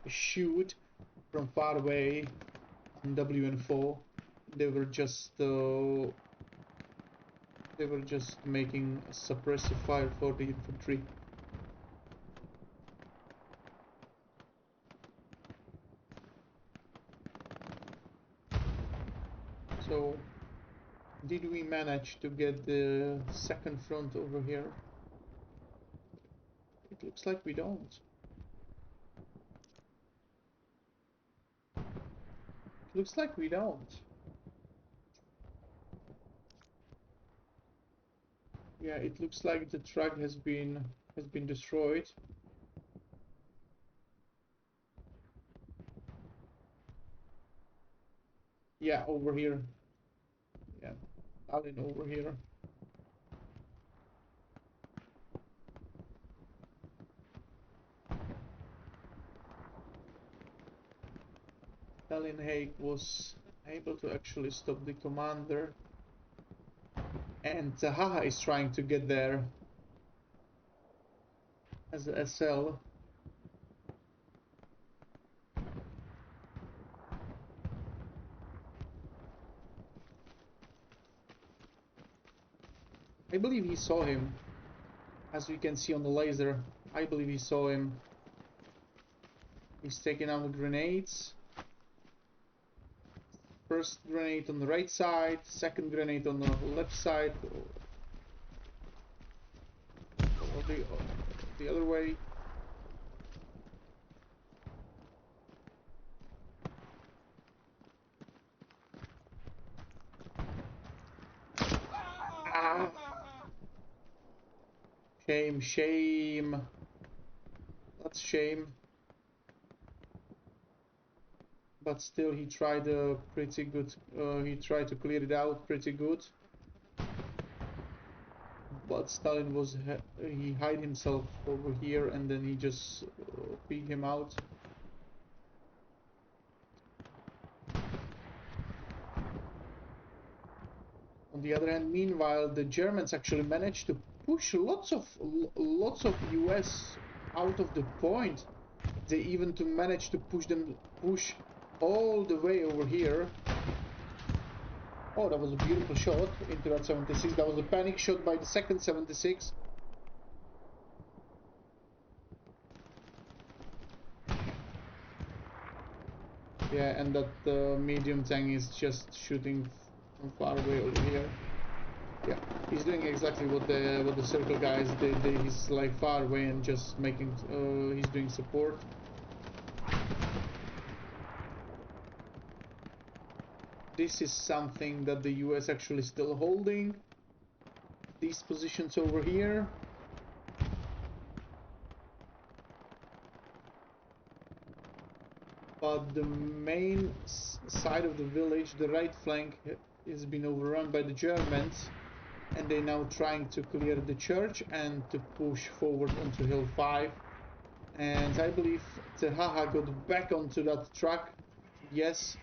Speaker 2: shoot from far away on WN4. They were just making a suppressive fire for the infantry. So, did we manage to get the second front over here? It looks like we don't. It looks like we don't. Yeah, it looks like the truck has been destroyed. Yeah, over here. Yeah, Stalin over here. Stalin Haig was able to actually stop the commander. And Taha is trying to get there as a SL. I believe he saw him, as we can see on the laser. I believe he saw him. He's taking out the grenades. First grenade on the right side, second grenade on the left side, or the other way. Ah. Shame, shame. That's shame. But still, he tried a pretty good. He tried to clear it out pretty good. But Stalin was he hid himself over here, and then he just peeked him out. On the other hand, meanwhile, the Germans actually managed to push lots of US out of the point. They even managed to push all the way over here. Oh, that was a beautiful shot into that 76. That was a panic shot by the second 76. Yeah, and that medium tank is just shooting from far away over here. Yeah, he's doing exactly what the circle guys did. He's like far away and just making. He's doing support. This is something that the US actually still holding. These positions over here. But the main side of the village, the right flank, has been overrun by the Germans, and they're now trying to clear the church and to push forward onto Hill 5. And I believe Taha got back onto that truck. Yes.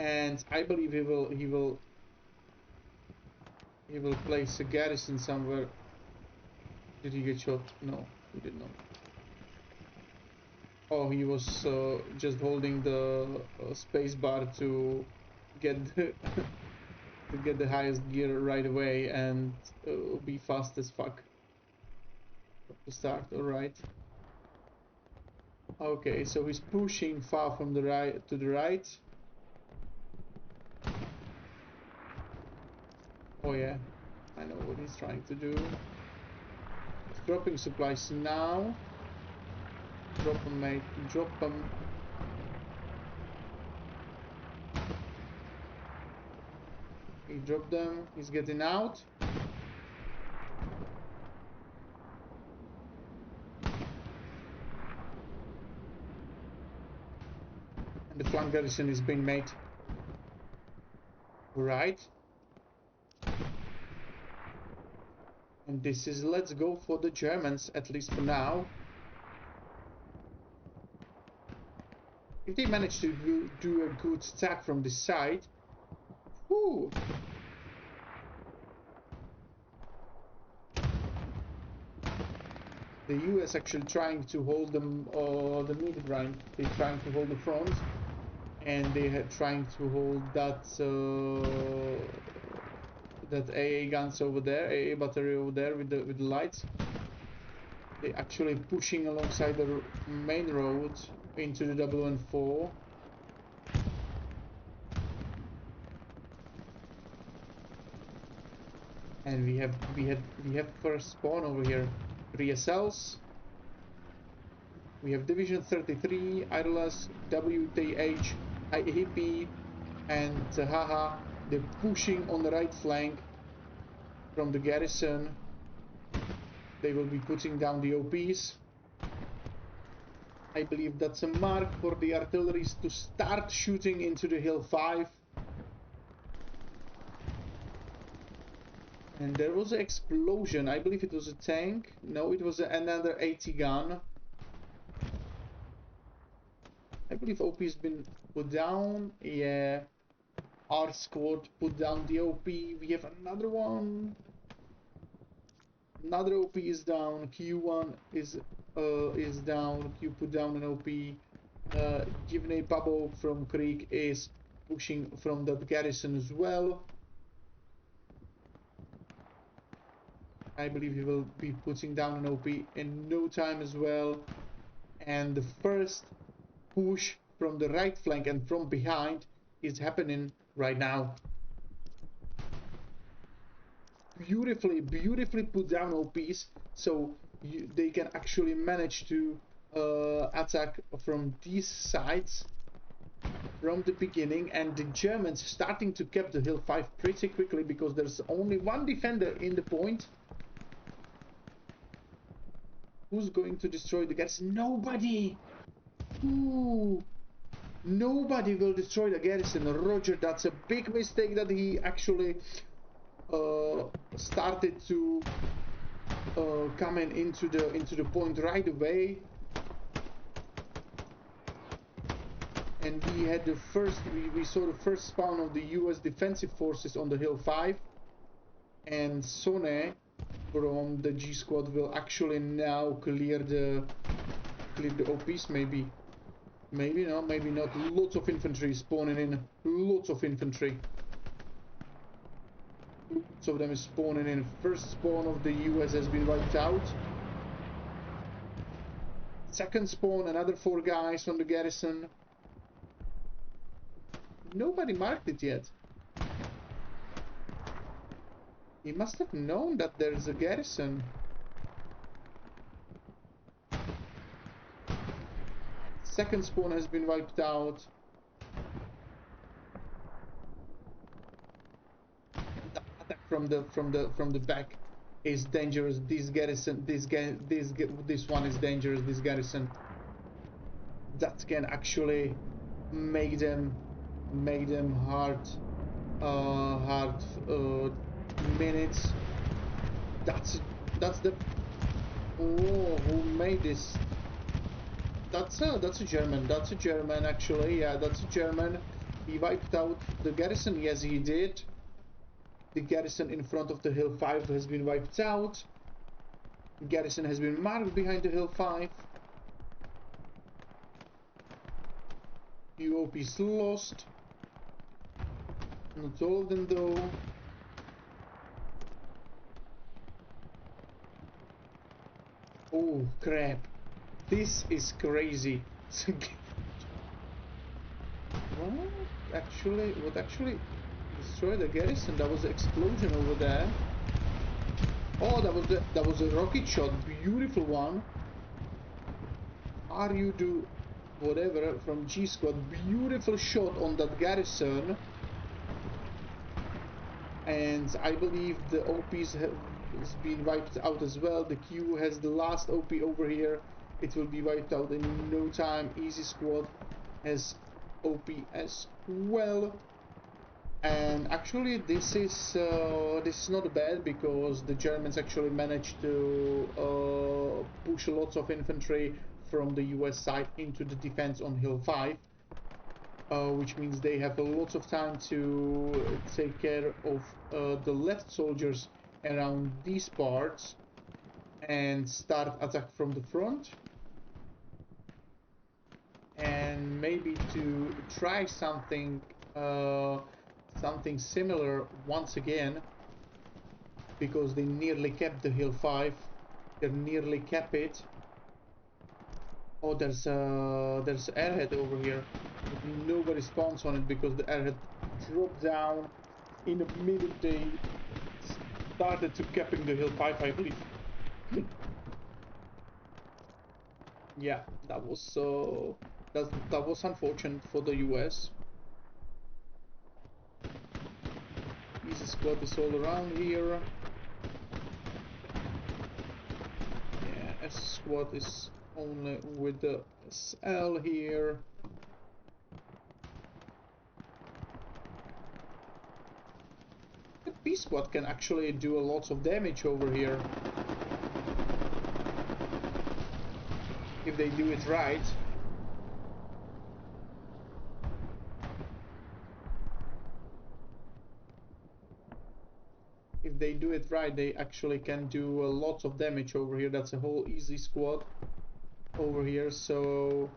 Speaker 2: And I believe he will place a garrison somewhere. Did he get shot? No, he did not. Oh, he was just holding the space bar to get the to get the highest gear right away and be fast as fuck to start. All right. Okay, so he's pushing far from the right to the right. Oh yeah, I know what he's trying to do. He's dropping supplies now. Drop them, mate. Drop them. He dropped them. He's getting out. And the flank garrison is being made. Right. And this is let's go for the Germans, at least for now. If they manage to do a good attack from this side, whoo! The US actually trying to hold them, the middle ground. They're trying to hold the front, and they are trying to hold that that AA guns over there, AA battery over there with the lights. They're actually pushing alongside the main road into the 114. And we have first spawn over here. 3 SLs. We have Division 33, IRLS, WTH, IEP, and haha. They're pushing on the right flank from the garrison. They will be putting down the OPs. I believe that's a mark for the artilleries to start shooting into the Hill 5. And there was an explosion. I believe it was a tank. No, it was another 80 gun. I believe OP has been put down. Yeah. Our squad put down the OP. We have another one. Another OP is down. Q1 is down. Q put down an OP. Givney Pabo from Creek is pushing from that garrison as well. I believe he will be putting down an OP in no time as well. And the first push from the right flank and from behind is happening right now. Beautifully put down OPs, so they can actually manage to attack from these sides from the beginning. And the Germans starting to cap the Hill 5 pretty quickly because there's only one defender in the point. Who's going to destroy the garrison? Nobody! Ooh! Nobody will destroy the garrison. Roger, that's a big mistake that he actually started to coming into the point right away. And we had the first, we saw the first spawn of the US defensive forces on the Hill 5. And Sone from the G squad will actually now clear the OPs, maybe no, maybe not. Lots of infantry spawning in, lots of infantry, lots of them is spawning in. First spawn of the US has been wiped out. Second spawn, another 4 guys from the garrison. Nobody marked it yet. He must have known that there's a garrison. Second spawn has been wiped out. The attack from the back is dangerous. This garrison, this one is dangerous. This garrison that can actually make them hard minutes. That's the who made this. That's a German. That's a German actually. Yeah, that's a German. He wiped out the garrison. Yes, he did. The garrison in front of the Hill 5 has been wiped out. The garrison has been marked behind the Hill 5. UOPs lost. Not all of them though. Oh crap. This is crazy. What actually destroyed the garrison? That was the explosion over there. Oh, that was a rocket shot. Beautiful one. Are you do whatever from G Squad? Beautiful shot on that garrison. And I believe the OPs has been wiped out as well. The Q has the last OP over here. It will be wiped out in no time. Easy Squad has OP as well. And actually this is not bad, because the Germans actually managed to push lots of infantry from the US side into the defense on Hill 5, which means they have a lot of time to take care of the left soldiers around these parts and start attack from the front, and maybe to try something similar once again, because they nearly kept the Hill 5. They nearly kept it. Oh, there's airhead over here. But nobody spawns on it because the airhead dropped down in the minute they started to capping the Hill 5, I believe. Yeah, that was unfortunate for the US. Easy Squad is all around here. Yeah, S Squad is only with the SL here. The B Squad can actually do a lot of damage over here if they do it right. If they do it right, they actually can do a lot of damage over here. That's a whole easy squad over here. So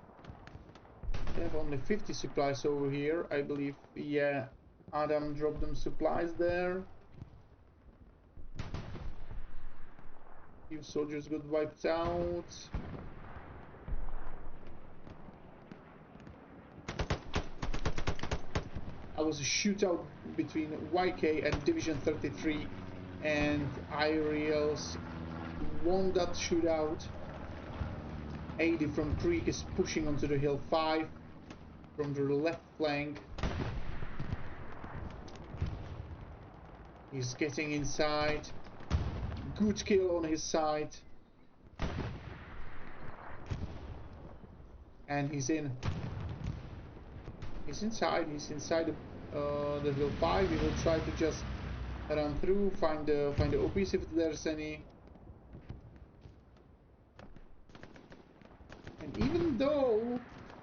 Speaker 2: they have only 50 supplies over here, I believe. Yeah, Adam dropped them supplies there. Few soldiers got wiped out. I was a shootout between YK and Division 33, and Iriels won that shootout. 80 from Creek is pushing onto the Hill 5 from the left flank. He's getting inside. Good kill on his side. And he's in. He's inside. He's inside the Hill 5. He will try to just run through, find the OPs if there's any. And even though,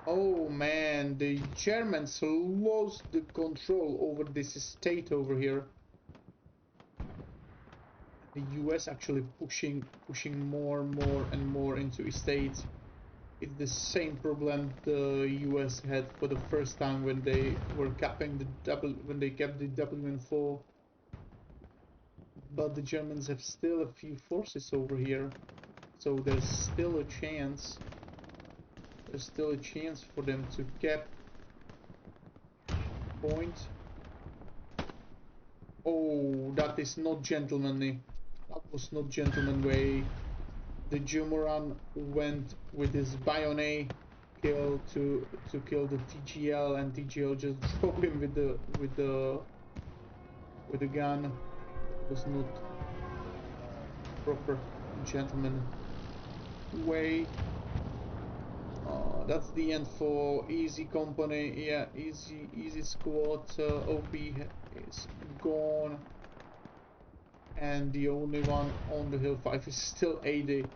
Speaker 2: oh man, the Germans lost the control over this state over here. The US actually pushing more and more into estates. It's the same problem the US had for the first time when they were capping when they kept the WN4. But the Germans have still a few forces over here, so there's still a chance. There's still a chance for them to cap point. Oh, that is not gentlemanly. That was not gentleman way. The Jumoran went with his Bayonet kill to kill the TGL, and TGL just dropped him with the gun. It was not proper gentleman way. That's the end for Easy Company. Yeah, Easy Squad. OP is gone, and the only one on the Hill 5 is still AD.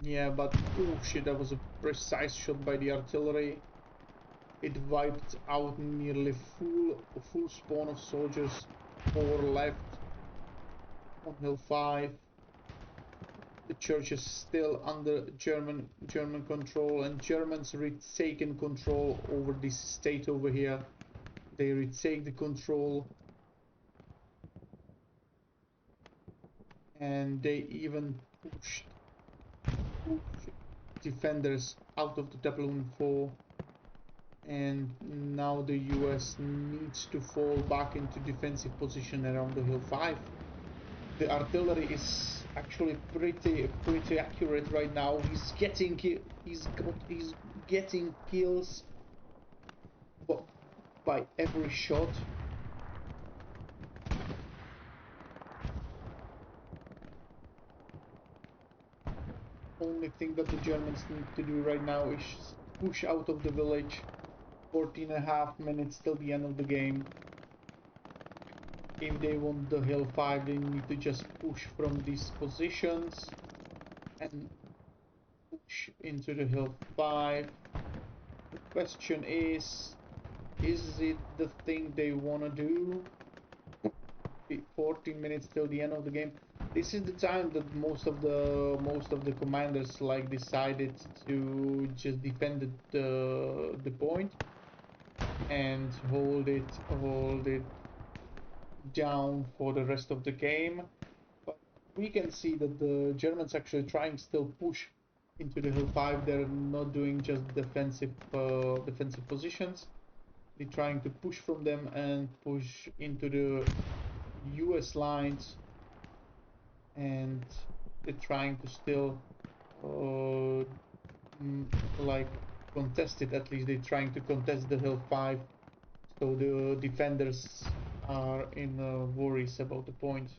Speaker 2: Yeah, but oh shit, that was a precise shot by the artillery. It wiped out nearly full spawn of soldiers, 4 left on Hill 5. The church is still under German control, and Germans retaken control over this state over here. They retake the control. and they even pushed defenders out of the doubloon 4, and now the US needs to fall back into defensive position around the hill 5. The artillery is actually pretty accurate right now. He's getting kills by every shot. Only thing that the Germans need to do right now is push out of the village. 14.5 minutes till the end of the game. If they want the hill 5, they need to just push from these positions and push into the hill 5. The question is it the thing they want to do? 14 minutes till the end of the game. This is the time that most of the commanders like decided to just defend the point and hold it down for the rest of the game. But we can see that the Germans actually trying still push into the hill 5. They're not doing just defensive positions. They're trying to push from them and push into the US lines, and they're trying to still like contest it. At least they're trying to contest the hill 5, so the defenders are in worries about the point.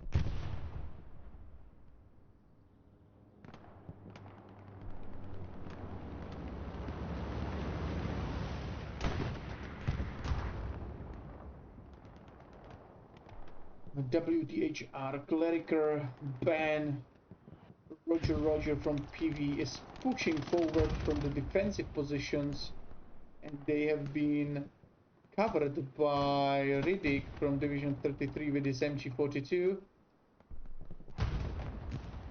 Speaker 2: WDHR Cleriker Ben Roger from PV is pushing forward from the defensive positions, and they have been covered by Riddick from Division 33 with his MG42.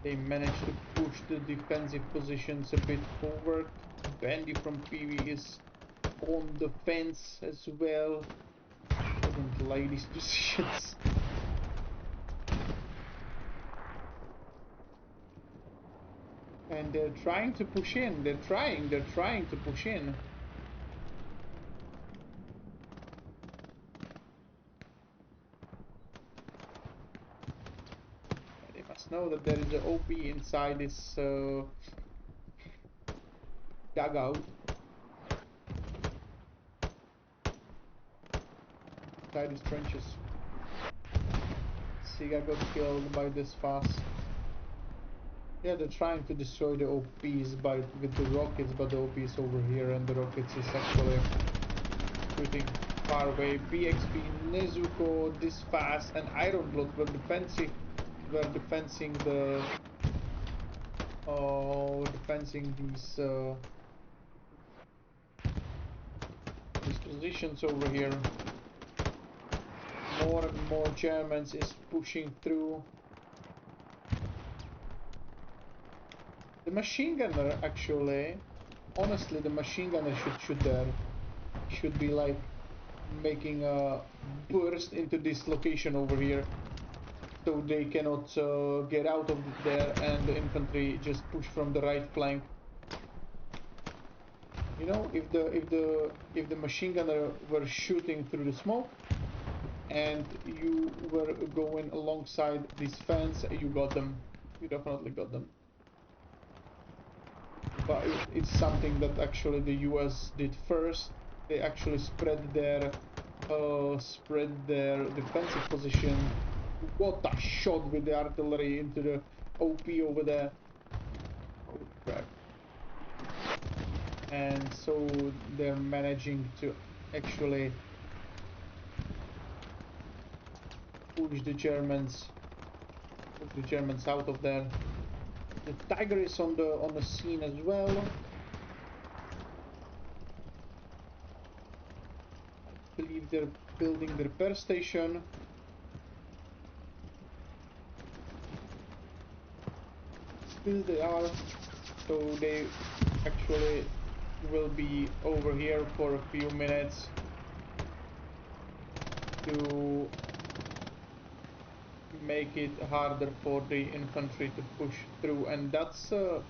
Speaker 2: They managed to push the defensive positions a bit forward. Bandy from PV is on the fence as well. I don't like these positions. And they're trying to push in. They're trying to push in. They must know that there is an OP inside this dugout. Inside these trenches. Siga got killed by this fast. Yeah, they're trying to destroy the OPs with the rockets, but the OP is over here and the rockets is actually pretty far away. BXP, Nezuko, this fast, and Ironblood were defending these positions over here. More and more Germans is pushing through. The machine gunner actually, honestly, the machine gunner should shoot there. Should be like making a burst into this location over here, so they cannot get out of there, and the infantry just push from the right flank. You know, if the machine gunner were shooting through the smoke, and you were going alongside this fence, you got them. You definitely got them. But it's something that actually the US did first. They actually spread their defensive position. What a shot with the artillery into the OP over there. Holy crap. And so they're managing to actually push the Germans out of there. The Tiger is on the scene as well. I believe they're building the repair station. Still they are, so they actually will be over here for a few minutes to make it harder for the infantry to push through, and that's a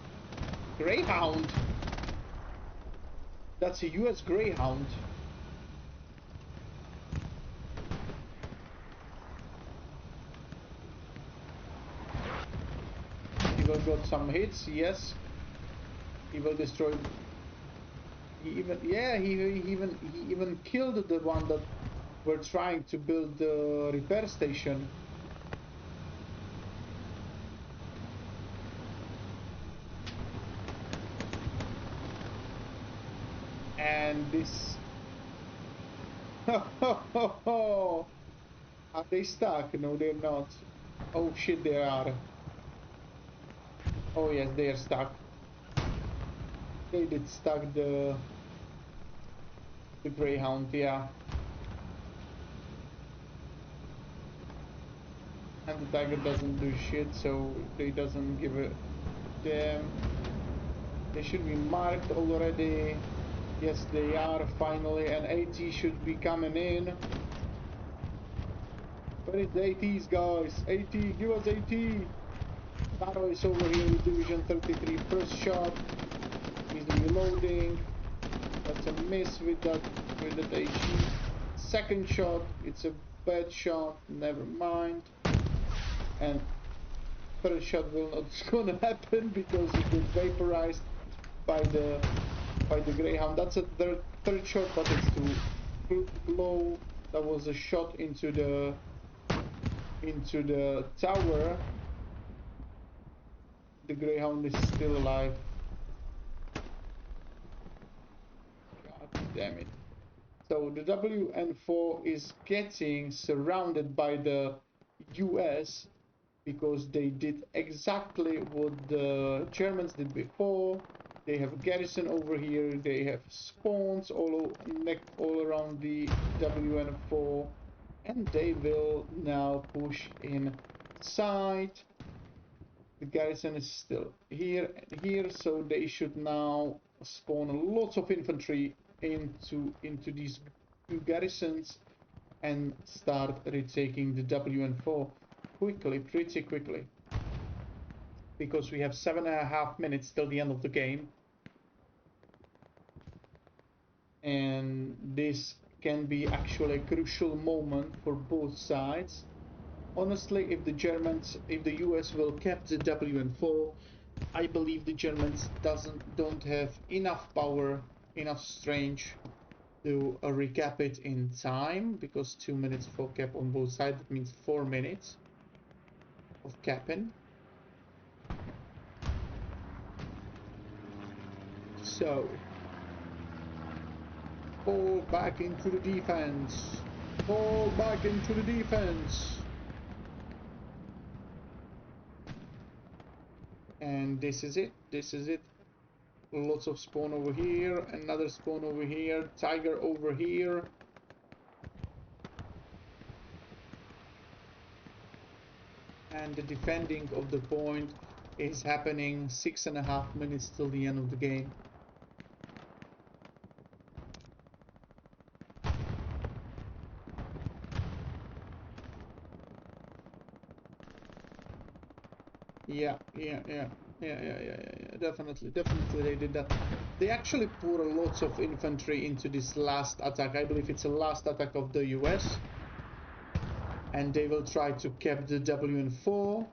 Speaker 2: Greyhound. That's a US Greyhound. He will got some hits, yes. He will destroy. He even killed the one that were trying to build the repair station. And this. Are they stuck? No, they're not. Oh shit, they are. Oh yes, they are stuck. They did stuck the Greyhound, yeah. And the Tiger doesn't do shit, so they doesn't give a damn. They should be marked already. Yes, they are finally, and AT should be coming in. Where is ATs, guys? AT, give us AT. Taro is over here with Division 33. First shot. He's reloading. That's a miss with that AT. Second shot, it's a bad shot. Never mind. And third shot will not gonna happen because it was vaporized by the Greyhound. That's a third shot, but it's too low. That was a shot into the tower. The Greyhound is still alive. God damn it. So the WN4 is getting surrounded by the US because they did exactly what the Germans did before. They have garrison over here, they have spawns all around the WN4, and they will now push inside. The garrison is still here and here, so they should now spawn lots of infantry into these two garrisons and start retaking the WN4 quickly, pretty quickly, because we have 7.5 minutes till the end of the game, and this can be actually a crucial moment for both sides. Honestly, if the US will cap the WN4, I believe the Germans don't have enough power, enough strength to recap it in time, because 2 minutes for cap on both sides, that means 4 minutes of capping. So, fall back into the defense. Fall back into the defense. And this is it. This is it. Lots of spawn over here. Another spawn over here. Tiger over here. And the defending of the point is happening 6.5 minutes till the end of the game. Yeah, definitely they did that. They actually pour lots of infantry into this last attack. I believe it's the last attack of the US. And they will try to cap the WN4,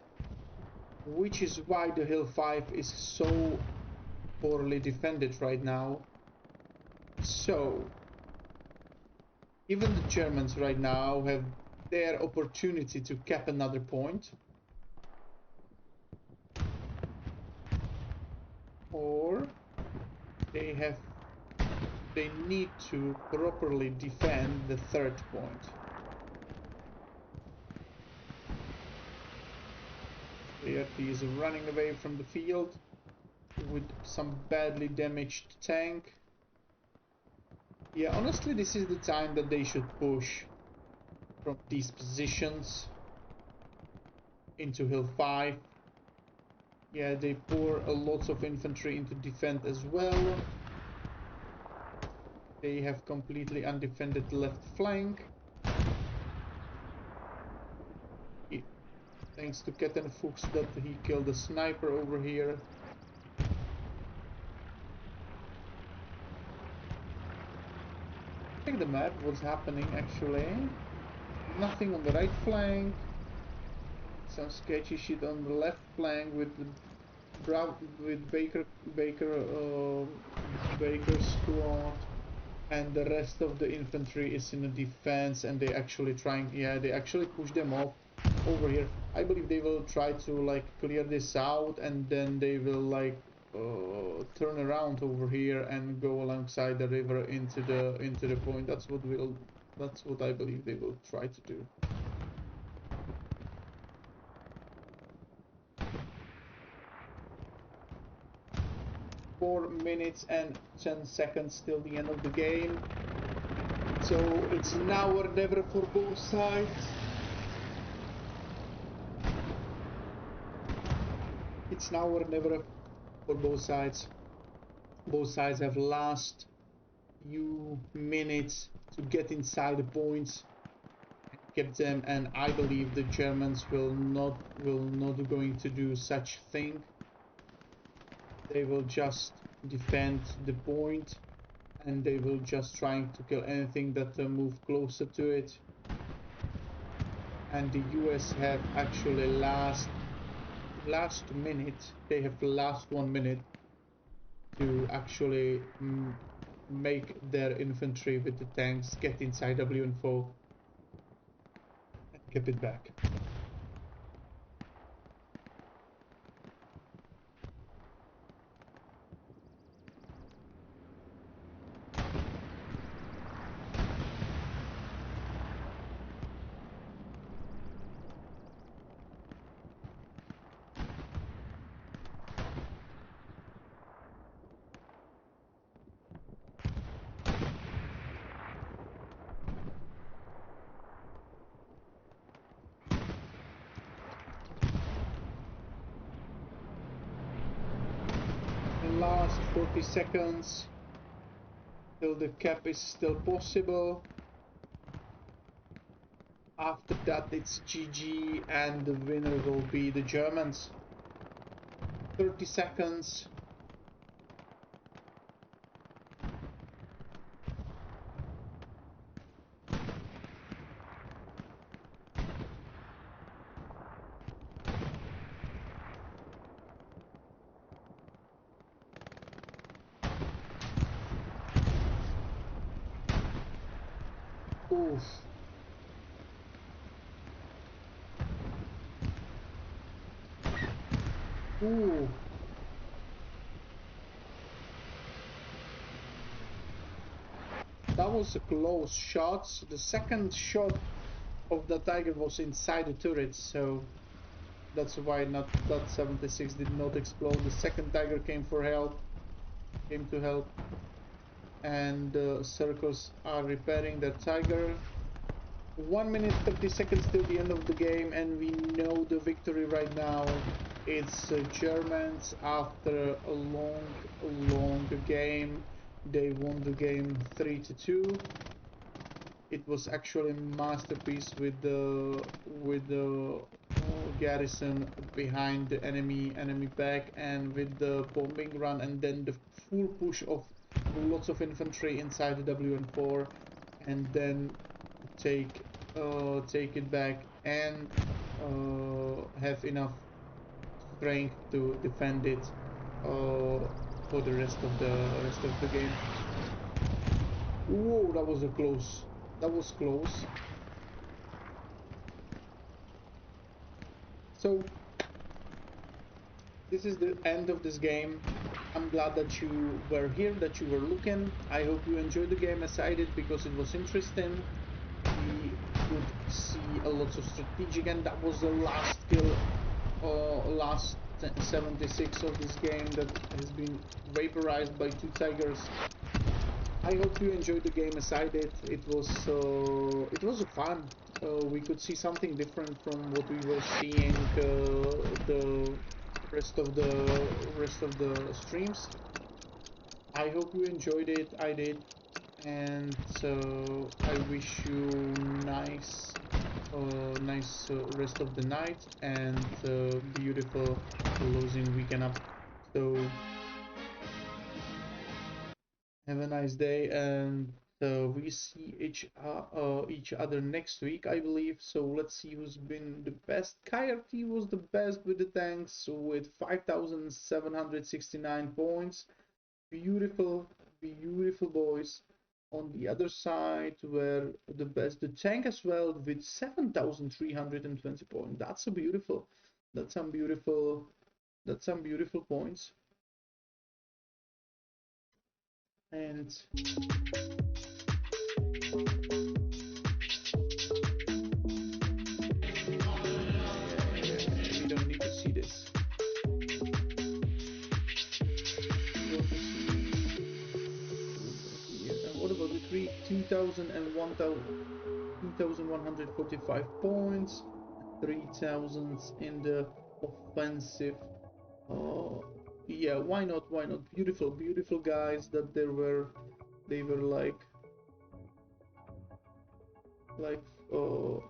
Speaker 2: which is why the Hill 5 is so poorly defended right now. So, even the Germans right now have their opportunity to cap another point. Or they need to properly defend the third point. Here he is running away from the field with some badly damaged tank. Yeah, honestly, this is the time that they should push from these positions into Hill 5. Yeah, they pour a lots of infantry into defend as well. They have completely undefended left flank. Thanks to Captain Fuchs that he killed a sniper over here. Check the map, what's happening actually. Nothing on the right flank. Some sketchy shit on the left flank with Baker's squad, and the rest of the infantry is in the defense, and they actually they actually push them off over here. I believe they will try to like clear this out, and then they will like turn around over here and go alongside the river into the point. That's what I believe they will try to do. 4 minutes and 10 seconds till the end of the game. So it's now or never for both sides. It's now or never for both sides. Both sides have last few minutes to get inside the points, get them, and I believe the Germans will not going to do such thing. They will just defend the point, and they will just trying to kill anything that move closer to it. And the US have actually last minute. They have last 1 minute to actually make their infantry with the tanks get inside W&4 and get it back. Last 40 seconds till the cap is still possible. After that it's GG, and the winner will be the Germans. 30 seconds. Oof. Ooh. That was a close shot. The second shot of the Tiger was inside the turret, so that's why that 76 did not explode. The second Tiger came to help, and the circles are repairing the Tiger. 1 minute 30 seconds till the end of the game, and we know the victory right now. It's Germans. After a long game, they won the game 3-2. It was actually a masterpiece with the garrison behind the enemy back, and with the bombing run, and then the full push of lots of infantry inside the WN4, and then take it back, and have enough strength to defend it for the rest of the game. Whoa, that was close. That was close. So this is the end of this game. I'm glad that you were here, that you were looking. I hope you enjoyed the game as I did, because it was interesting. We could see a lot of strategic, and that was the last kill, last 76 of this game, that has been vaporized by 2 Tigers. I hope you enjoyed the game as I did. It was fun. We could see something different from what we were seeing the rest of the streams. I hope you enjoyed it. I did, and I wish you nice nice rest of the night and beautiful closing weekend up. So have a nice day, and we see each other next week, I believe. So let's see who's been the best. KRT was the best with the tanks with 5,769 points. Beautiful, beautiful boys. On the other side were the best, the tank as well with 7,320 points. That's a beautiful, that's some beautiful, that's some beautiful points. And we don't need to see this. And what about the three? 2,000 and 2,145 points, 3,000 in the offensive. Yeah, why not? Why not? Beautiful, beautiful guys that they were like uh,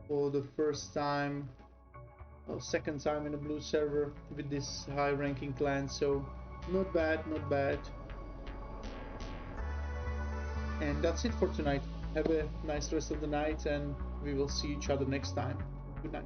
Speaker 2: for the first time, second time in a blue server with this high ranking clan. So not bad, not bad. And that's it for tonight. Have a nice rest of the night, and we will see each other next time. Good night.